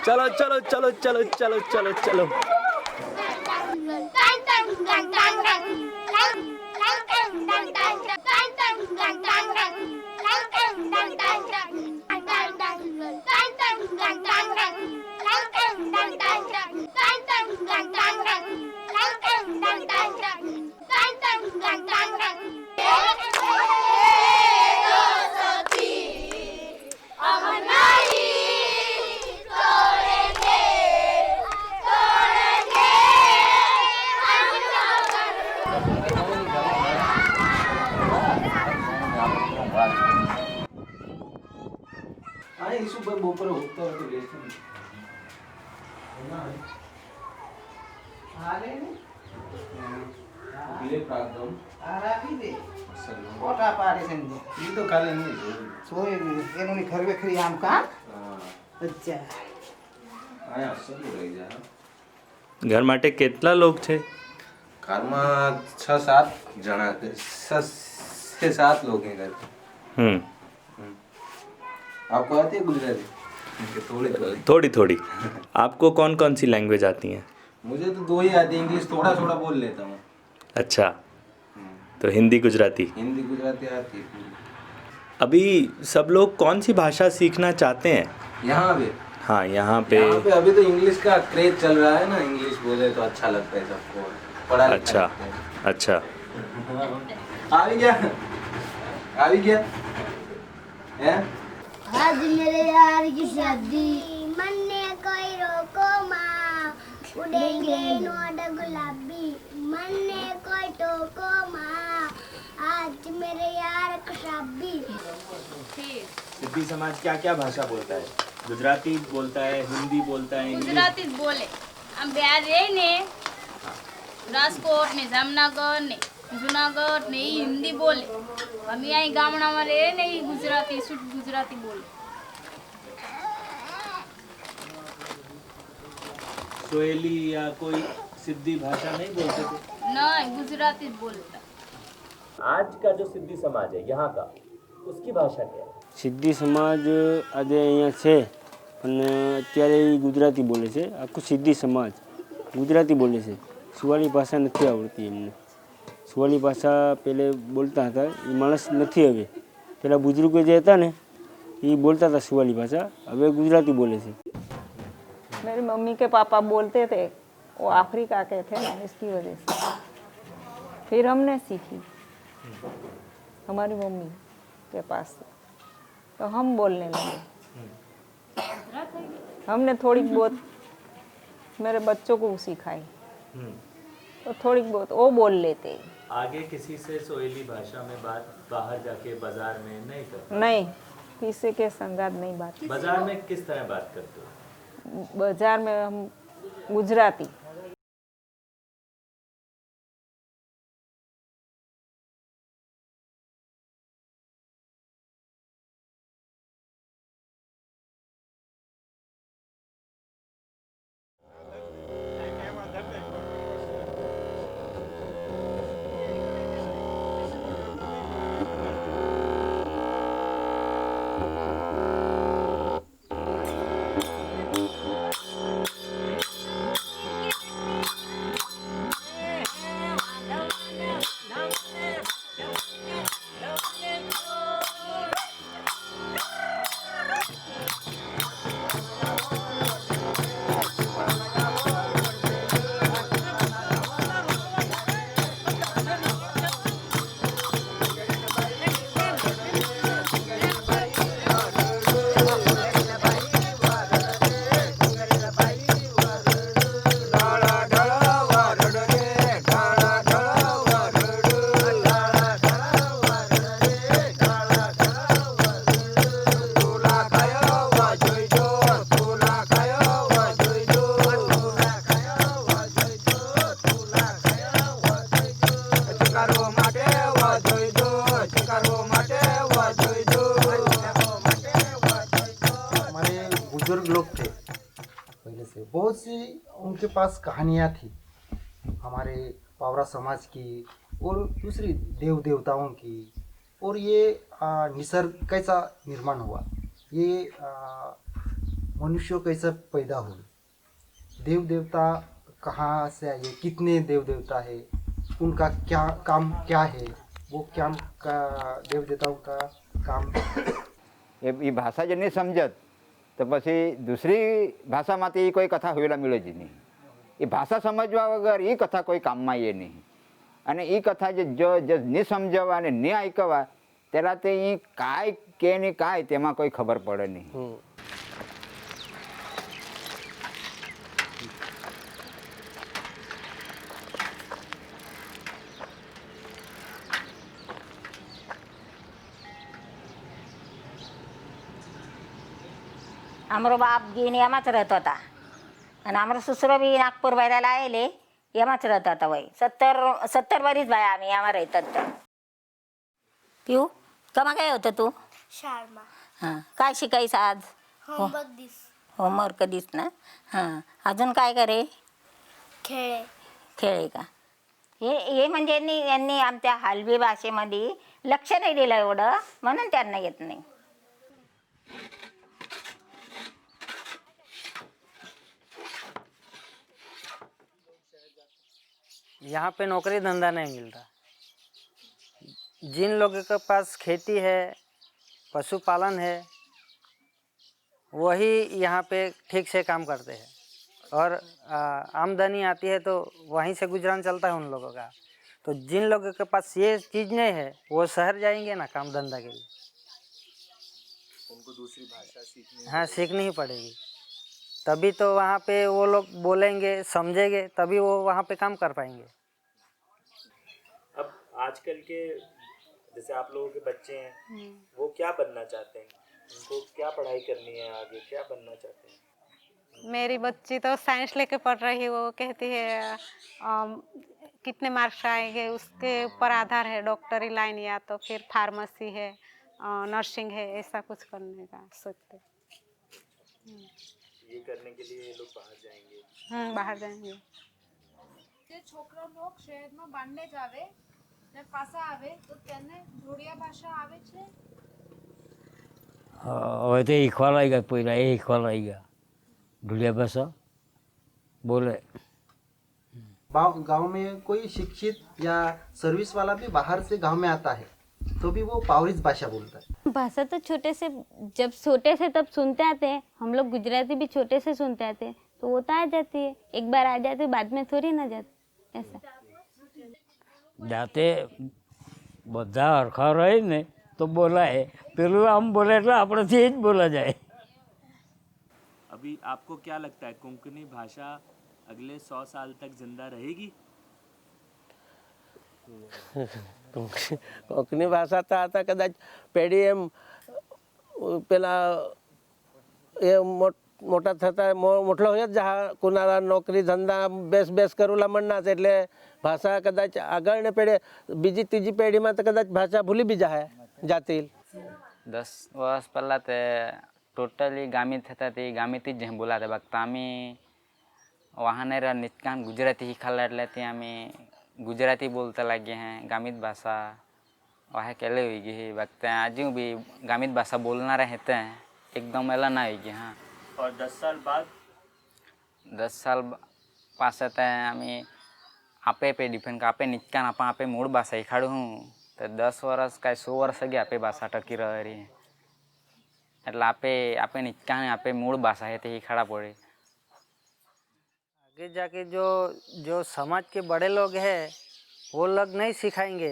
चलो चलो चलो चलो चलो चलो चलो घर माटे કેટલા लोग थे? घर में 6-7 जना थे, 6-7 लोग हैं घर पे। आपको आती है गुजराती? थोड़ी थोड़ी। आपको कौन कौन सी लैंग्वेज आती हैं? मुझे तो 2 ही आती है, इंग्लिश थोड़ा थोड़ा बोल लेता हूँ। अच्छा, तो हिंदी गुजराती? हिंदी गुजराती आती है। अभी सब लोग कौन सी भाषा सीखना चाहते हैं यहाँ पे? हाँ, यहाँ पे अभी तो इंग्लिश का क्रेज चल रहा है ना, इंग्लिश बोले तो अच्छा लगता है सबको, पढ़ा लिखा अच्छा लगता है। अच्छा। आ भी गया, आ भी गया है? आज मेरे यार की शादी, मन ने कोई रो उड़ेंगे नोड गुलाबी मन ने कोई टोको माँ आज मेरे यार कशाबी। सिद्धि समाज क्या क्या भाषा बोलता है? गुजराती बोलता है, हिंदी बोलता है, इंग्लिश? ગુજરાતી જ બોલે. આમ બહાર રહે ને રાજકોટ ને જામનગર ને જુનાગઢ ને એ હિન્દી બોલે. અમે અહીં ગામડામાં રહે ને એ ગુજરાતી શુદ્ધ ગુજરાતી બોલે. सोहेली या कोई सिद्धि भाषा नहीं बोलते थे? નહીં ગુજરાતી જ બોલતા. आज का जो सिद्धि समाज है यहाँ का, उसकी भाषा क्या है? સિદ્ધિ સમાજ આજે અહીંયા છે પણ અત્યારે એ ગુજરાતી બોલે છે. આખું સિદ્ધિ સમાજ ગુજરાતી બોલે છે. સુવાલી ભાષા નથી આવડતી એમને. સુવાલી ભાષા પહેલે બોલતા હતા એ માણસ નથી હવે. પહેલાં બુઝુર્ગો જે હતા ને એ બોલતા હતા સુવાલી ભાષા, હવે ગુજરાતી બોલે છે. मेरी मम्मी के पापा बोलते थे, वो अफ्रीका के थे ना, इसकी वजह से फिर हमने सीखी हमारी मम्मी के पास से, तो हम बोलने लगे. हमने थोड़ी बहुत मेरे बच्चों को सिखाई, तो थोड़ी बहुत वो बोल लेते. आगे किसी से सोहेली भाषा में बात बाहर जाके बाजार में नहीं करते? नहीं, किसी के संगात नहीं बात. बाजार में किस तरह बात करते हो? बाजार में हम गुजराती. बुजुर्ग लोग थे पहले से, बहुत सी उनके पास कहानियाँ थी हमारे पावरा समाज की और दूसरी देव देवताओं की, और ये निसर्ग कैसा निर्माण हुआ, ये मनुष्य कैसा पैदा हुए, देव देवता कहाँ से आए, कितने देव देवता है, उनका क्या काम क्या है, वो क्या का देव देवताओं का काम. એ ભાષા જ નહીં સમજત તો પછી દૂસરી ભાષામાંથી કોઈ કથા હોયેલા મળે જ નહીં. એ ભાષા સમજવા વગર એ કથા કોઈ કામમાં એ નહીં. અને એ કથા જો નહીં સમજવા અને નહીં આંકવા ત્યારે તે એ કાંઈ કે ને કાંઈ તેમાં કોઈ ખબર પડે નહીં. અમારો બાપ ગીને એમાં જ રહેતો હતા અને અમારો સસરો બી નાગપુર વહેલા આવેલે એમાં જ રહેતા હતા. ભાઈ 17 વર્ષ ભાઈ અમે એમાં રહેતા હતા. પીવું કમાં ગયો હતો તું? शाळेमा हां, काय शिकायचं आज? होमवर्क दिस होमवर्क दिस ना. हां, अजून काय करे? खेळे. खेळे का? हे म्हणजे यांनी आमच्या हलवी भाषेमध्ये लक्ष नाही दिलं एवढं, म्हणून त्यांना येत नाही. यहाँ पे नौकरी धंधा नहीं मिलता. जिन लोगों के पास खेती है, पशुपालन है, वही यहाँ पे ठीक से काम करते हैं और आमदनी आती है तो वहीं से गुजरान चलता है उन लोगों का. तो जिन लोगों के पास ये चीज़ नहीं है वो शहर जाएंगे ना काम धंधा के लिए. उनको दूसरी भाषा सीखनी, हाँ, सीखनी ही पड़ेगी. तभी तो वहाँ पे वो लोग बोलेंगे, समझेंगे, तभी वो वहाँ पे काम कर पाएंगे। अब आजकल के जैसे आप लोगों के बच्चे हैं, वो क्या बनना चाहते हैं? उनको क्या पढ़ाई करनी है आगे, क्या बनना चाहते हैं? मेरी बच्ची तो साइंस लेके पढ़ रही है। वो कहती है कितने मार्क्स आएंगे उसके ऊपर आधार है, डॉक्टरी लाइन या तो फिर फार्मेसी है, नर्सिंग है, ऐसा कुछ करने का सोचते। ये करने के लिए ये लोग बाहर जाएंगे। बाहर जाएंगे। જે છોકરા લોક શહેરમાં બાંડને જ આવે ને પાછા આવે તો તેને ઢોળિયા ભાષા આવે છે। હવે તો શીખવા લાગ્યા, પહેલાં એ શીખવા લાગ્યા ઢોલિયા ભાષા બોલે। गांव में कोई शिक्षित या सर्विस वाला भी बाहर से गांव में आता है तो भी वो पावरिज भाषा बोलता है। भाषा तो छोटे से, जब छोटे से तब सुनते आते हैं हम लोग। गुजराती भी छोटे से सुनते आते हैं तो वो तो आ जाती है, एक बार आ जाती है बाद में थोड़ी ना जाती ऐसा। जाते બધા હરખા રહે ને તો બોલાય, પેલું આમ બોલે એટલે આપણેથી જ બોલા જાય। अभी आपको क्या लगता है कोंकणी भाषा अगले 100 साल तक जिंदा रहेगी? कोंकणी भाषा तो आता कदाच पेढ़ी एम पेला ए मोटा थता मोटलो होय जहाँ कुणाला नौकरी धंधा बेस करूला म्हणनाच એટલે भाषा कदाच આગળ ને પેઢી બીજી ત્રીજી પેઢીમાં તો કદાચ ભાષા ભૂલી બી જાतील। 10 वर्ष પહેલાં તે ટોટલી ગામિત હતા, તે ગામિતી જ બોલાતા બગતા અમે વાહને નિત્કાન ગુજરાતી શીખાલા એટલે ત્યાં અમે गुजराती बोलते लगे हैं। गामित भाषा वह अकेले हुई गई वक्त आज भी गामित भाषा बोलना रहते हैं, एकदम एला ना हुई गई। हाँ, और 10 साल बाद 10 साल पास हैं हमें आपे पे डिपेंड का आपे नित्यान आपे मूળ भाषा શીખાડું હું तो 10 वर्ष का 100 वर्ष लगे आपे भाषा टकी रही है એટલે आपे नित्यान आपे मूળ भाषा है तो શીખાડા पड़े। आगे जाके जो समाज के बड़े लोग हैं वो लोग नहीं सिखाएंगे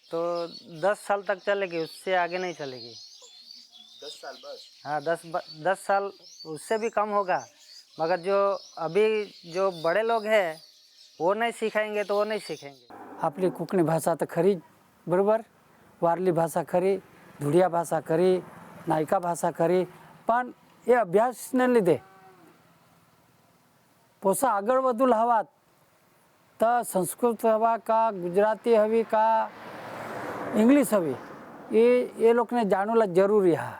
तो 10 साल तक चलेगी, उससे आगे नहीं चलेगी। 10 साल बस? हाँ, 10 साल उससे भी कम होगा, मगर जो अभी जो बड़े लोग हैं वो नहीं सिखाएंगे तो वो नहीं सीखेंगे। आपली कोंकणी भाषा तो खरी बराबर, वारली भाषा खरी, धुड़िया भाषा खरी, नायका भाषा खरी, पण ये अभ्यासने લીધે पोसा आगळ વધુ લાવવા તો સંસ્કૃત હવા કા ગુજરાતી હવી કા इंग्लिश हवी ये लोकने जाणूला जरूरी हा।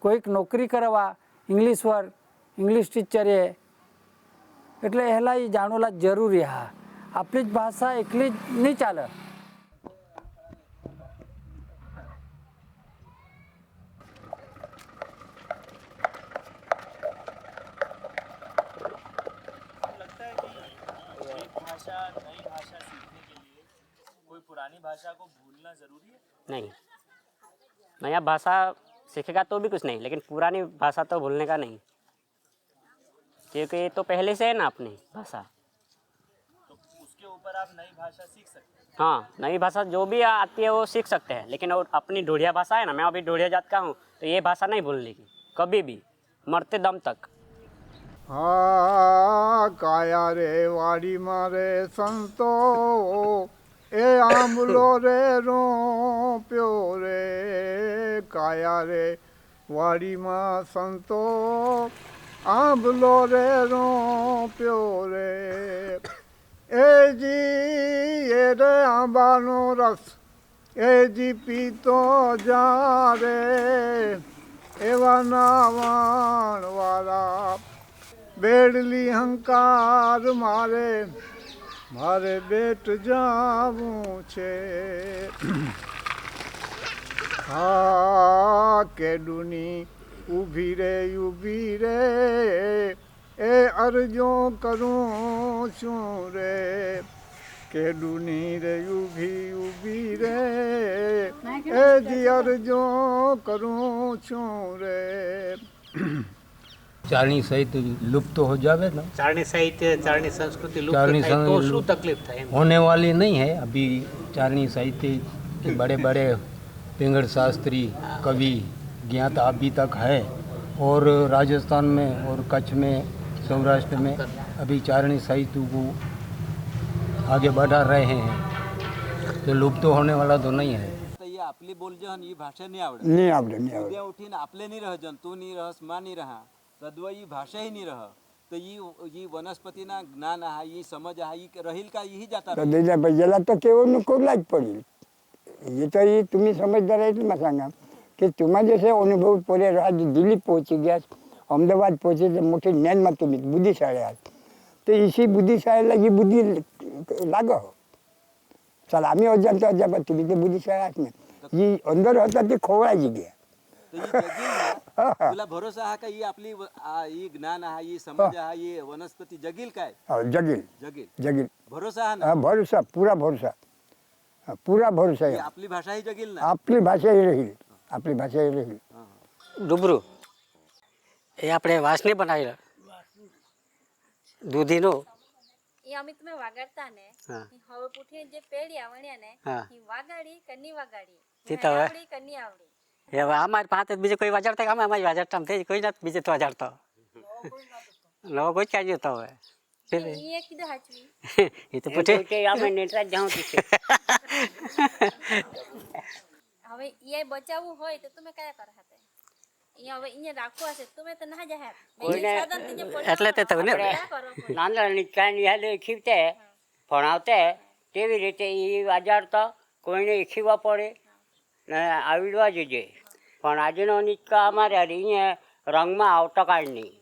कोईक नौकरी करवा इंग्लिश टीचर है એટલે હેલા એ જાણુલા જરૂરી હા। આપણી જ ભાષા એકલી જ નહીં ચાલે। नई भाषा सीखने के लिए कोई पुरानी भाषा को भूलना जरूरी है? नहीं, नया भाषा सीखेगा तो भी कुछ नहीं, लेकिन पुरानी भाषा तो भूलने का नहीं, क्योंकि ये तो पहले से है ना अपनी भाषा। तो उसके ऊपर आप नई भाषा सीख सकते हैं? हाँ, नई भाषा जो भी आती है वो सीख सकते हैं, लेकिन और अपनी ढोढ़िया भाषा है ना, मैं अभी ढोढ़िया जात का हूँ तो ये भाषा नहीं भूलने की कभी भी, मरते दम तक। हाँ काया रे वाड़ी मारे संतो ए आंबलो रे रो प्यो रे, काया रे वाड़ी मा संतो आंबलो रे रो प्यो रे। ए जी ये रे आंबानो रस ए जी पीतो जा रे, एवा नावाण वाला बेड़ली हंकार मारे मारे बेट जावू छे। हाँ केडूनी उभी रे ए अर्जो करूँ छू रे, केडूनी रे उभी रे ए जी अर्जो करूँ छू रे। चारणी साहित्य लुप्त हो जावे ना, चारणी साहित्य चारणी संस्कृति लुप्त થાય તો શું તકલીફ થાય? होने वाली नहीं है। अभी चारणी साहित्य के बड़े बड़े पिंगड़ शास्त्री कवि ज्ञात अभी तक है और राजस्थान में और कच्छ में सौराष्ट्र में अभी चारणी साहित्य को आगे बढ़ा रहे हैं, तो लुप्त होने वाला तो नहीं है. आपली बोलजन ही भाषा नहीं आवडत. नहीं आवडे, नहीं आवडे. उद्या उठीन आपले नहीं रह जन, तू नहीं रहस, मा नहीं रहा, सद्व ही भाषा ही नहीं रह, तो ही वनस्पतीना ज्ञान हा, ही समज हा, ही राहील का, ही जाता तर दिल्या पाहिजेला तर केवळ कोरलाच पडेल. हे तरी तुम्ही समजदार आहेत ना, सांगा की तुम्हा जसे अनुभव पडे आज दिल्ली पहुंची गया, अहमदाबाद पहुंचे तो मोठे ज्ञान में तुम्ही बुद्धिशाली आहात, तो इसी बुद्धिशाळेला ही बुद्धी लाग. चला आम्ही अजानतो अजाबात तुम्ही ते बुद्धिशाळा आहात ना, ही अंदर होता ती खोवळायची घ्या. तुला भरोसा हा का ही आपली ही ज्ञान हा, ही समज हा, ही वनस्पती जगील काय? जगील जगील जगील भरोसा हा ना. भरोसा, पूरा भरोसा, पूरा भरोसा ही आहे. आपली भाषा ही जगील ना. आपली भाषा ही राहील, आपली भाषा ही राहील. ડુબરું એ આપણે વાસની બનાવેલા દૂધીનો એ અમે તમે વાગાડતા ને હવે પૂઠી જે પેડી આવણ્યા ને ઈ વાગાડી કની વાગાડી તે તો હવે આવડી કની આવડી એ હવે અમારી પાસે બીજે કોઈ વાજાડતા કે અમે અમારી વાજાડતા થઈ કોઈ ના બીજે તો વાજાડતો નવો કોઈ ક્યાં જતો હવે ઈ કીધું હાચવી એ તો પૂઠે કે અમે નેટરા જાઉં છે હવે ઈ બચાવવું હોય તો તમે કયા કર હાતે ઈ હવે ઈ રાખવા છે તમે તો ના જાહે એટલે તે તો ને નાંદળની કાની હાલે ખીવતે ભણાવતે તેવી રીતે એ વાજાડતા કોઈને ખીવા પડે ને આવડવા જોઈએ, પણ આજનો નિકા અમારે અહીંયા રંગમાં આવતા કાંઈ નહીં.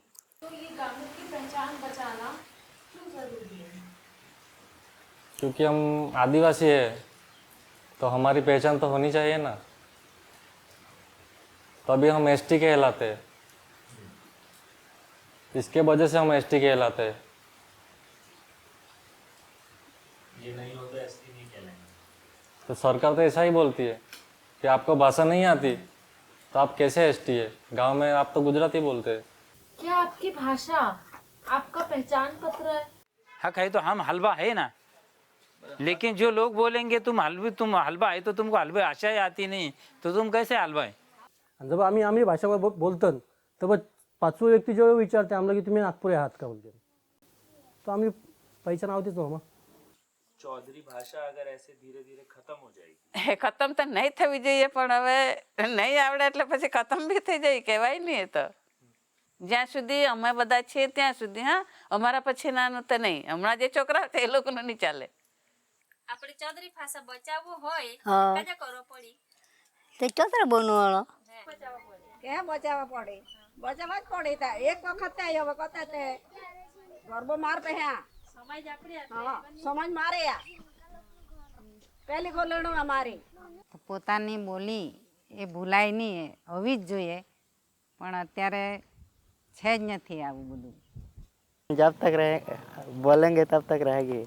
तो ये गाँव की पहचान बचाना क्यों जरूरी है? क्योंकि हम आदिवासी है तो हमारी पहचान तो होनी चाहिए ना, तभी हम एसटी कहलाते हैं. इसके वजह से हम एसटी कहलाते हैं. ये नहीं हो तो एसटी नहीं कहलाएंगे. तो सरकार तो ऐसा ही बोलती है कि आपको भाषा नहीं आती तो आप कैसे एसटी है. गांव में आप तो गुजराती बोलते हैं. क्या आपकी भाषा आपका पहचान पत्र है? हक है तो हम हलवा है ना, लेकिन जो लोग बोलेंगे तुम हलवा है तो तुमको हलवे भाषा ही आती नहीं तो तुम कैसे हलवा है. जब आम्ही आम्ही भाषा बोलतो तर पाचवी व्यक्ती जेव्हा विचारते आम्हाला की तुम्ही नागपुरी आहात का वगैरे, तो आम्ही पहचान आवतीच ना मग. चौधरी भाषा अगर ऐसे धीरे धीरे खत्म हो जाएगी. खत्म तो नहीं थवी જોઈએ પણ હવે નહીં આવડે એટલે પછી ખતમ બી થઈ જાય, કહેવાય નહીં. એ તો જ્યાં સુધી અમે બધા છીએ ત્યાં સુધી, હા અમારા પછી નાનું તો નહીં, હમણાં જે છોકરા છે એ લોકોનું નહીં ચાલે. આપણે ચૌધરી ભાષા બચાવવું હોય કયા કરો પડી તે ચોતરા બોનવાળો ક્યાં બચાવવા પડે? બચાવવા જ પડે. તા એક વખત થાય હવે કતા તે ગરબો માર પે હા સમાજ આપણે હા સમાજ મારે આ પહેલી ગોલણો અમારી પોતાની બોલી એ ભૂલાય નહીં, હોવી જ જોઈએ, પણ અત્યારે છે જ નથી આવું બધું. जब तक रहे बोलेंगे तब तक रहेगी.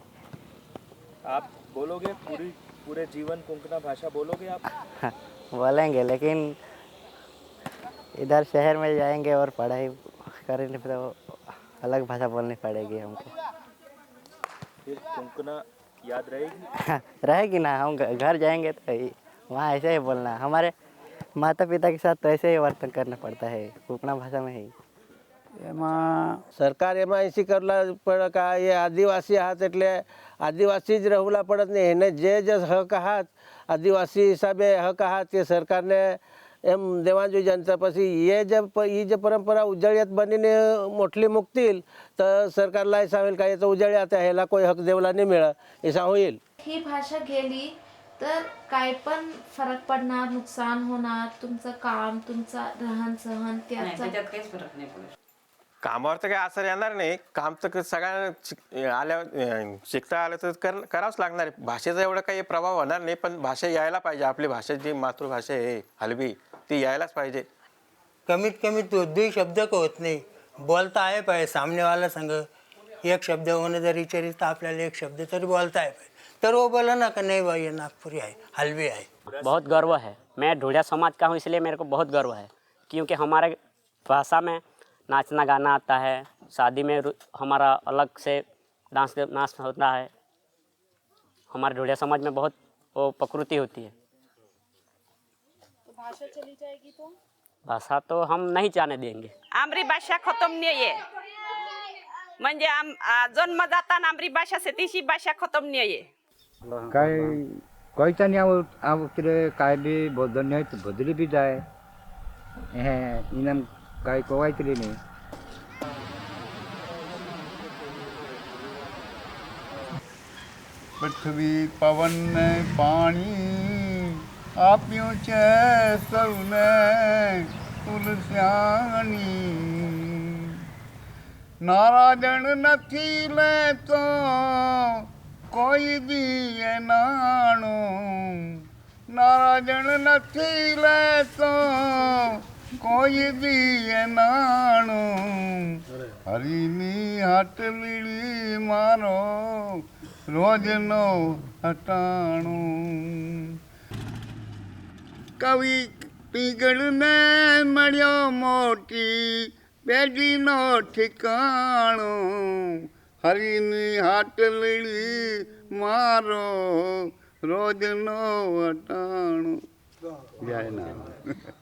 आप बोलोगे पूरे जीवन कोंकणा भाषा बोलोगे आप? बोलेंगे, लेकिन इधर शहर में जाएंगे और पढ़ाई करेंगे तो अलग भाषा बोलनी पड़ेगी हमको. फिर कोंकणा याद रहेगी? रहेगी ना. हम घर जाएंगे तो वहाँ ऐसे ही बोलना. हमारे माता पिता के साथ तो ऐसे ही वर्तन करना पड़ता है कोंकणा भाषा में ही. सरकार एम ऐसी करला पड़ का ये आदिवासी आहात एटले आदिवासी ज रहूला पड़त नहीं. एने जे हक आहात आदिवासी हिसाबे हक आहात ये सरकार ने एम देवा जो जनता पसी ये जे परंपरा उजळ्यात बनीने मोठली मुकतील तर सरकारला ऐसा होईल का याचा उजळ्यात ह्याला कोई हक देवला नाही मिळत ऐसा होईल. ही भाषा गेली तर काय पण फरक पडणार, नुकसान होणार, तुमचं काम, तुमचा रहन सहन त्याचा काहीच फरक नाही पडत. कामावर तर काही असर येणार नाही. काम तर सगळ्यांना आल्या शिकता आलं तर करावंच लागणार आहे. भाषेचा एवढा काही प्रभाव होणार नाही, पण भाषा यायला पाहिजे. आपली भाषा जी मातृभाषा आहे हलवी ती यायलाच पाहिजे. कमीत कमी तो 2 शब्द का होत नाही, बोलता आहे पाहिजे. सामने वाला संग एक शब्द होणे जरी विचारित तर आपल्याला एक शब्द तरी बोलता आहे पाहिजे, तर वो बोला ना कि नहीं भाई ये नागपुरी है, हलवी है. बहुत गर्व है. मैं ढोलिया समाज का हूँ, इसलिए मेरे को बहुत गर्व है, क्योंकि हमारे भाषा में नाचना गाना आता है. शादी में हमारा अलग से नाच होता है. हमारे ढोलिया समाज में बहुत वो प्रकृति होती है. तो भाषा चली जाएगी तो भाषा तो हम नहीं जाने देंगे। आमरी भाषा खत्म नहीं आहे म्हणजे जन्म जाताना आमरी भाषा से तीसरी भाषा खत्म नहीं आहे काय कळता नहीं आवतरे काय बी बदल नहीं तो बदली भी जाए इनाम काय कवायतरी नहीं। पृथ्वी पवन पानी आप्यों छे सौने तुलस्यानी नाराजन नथी ले तो कोई दिए नाणो नाराजन नथी ले तो कोई दिए नाणो हरिनी हटलीड़ी मारो रोजनो हटाणो कवि पीगल ने मड़ियो मोटी पेड़ी नो ठिकाणो हरिनी हाटलड़ी मारो रोजनो हटाणो जय नारायण।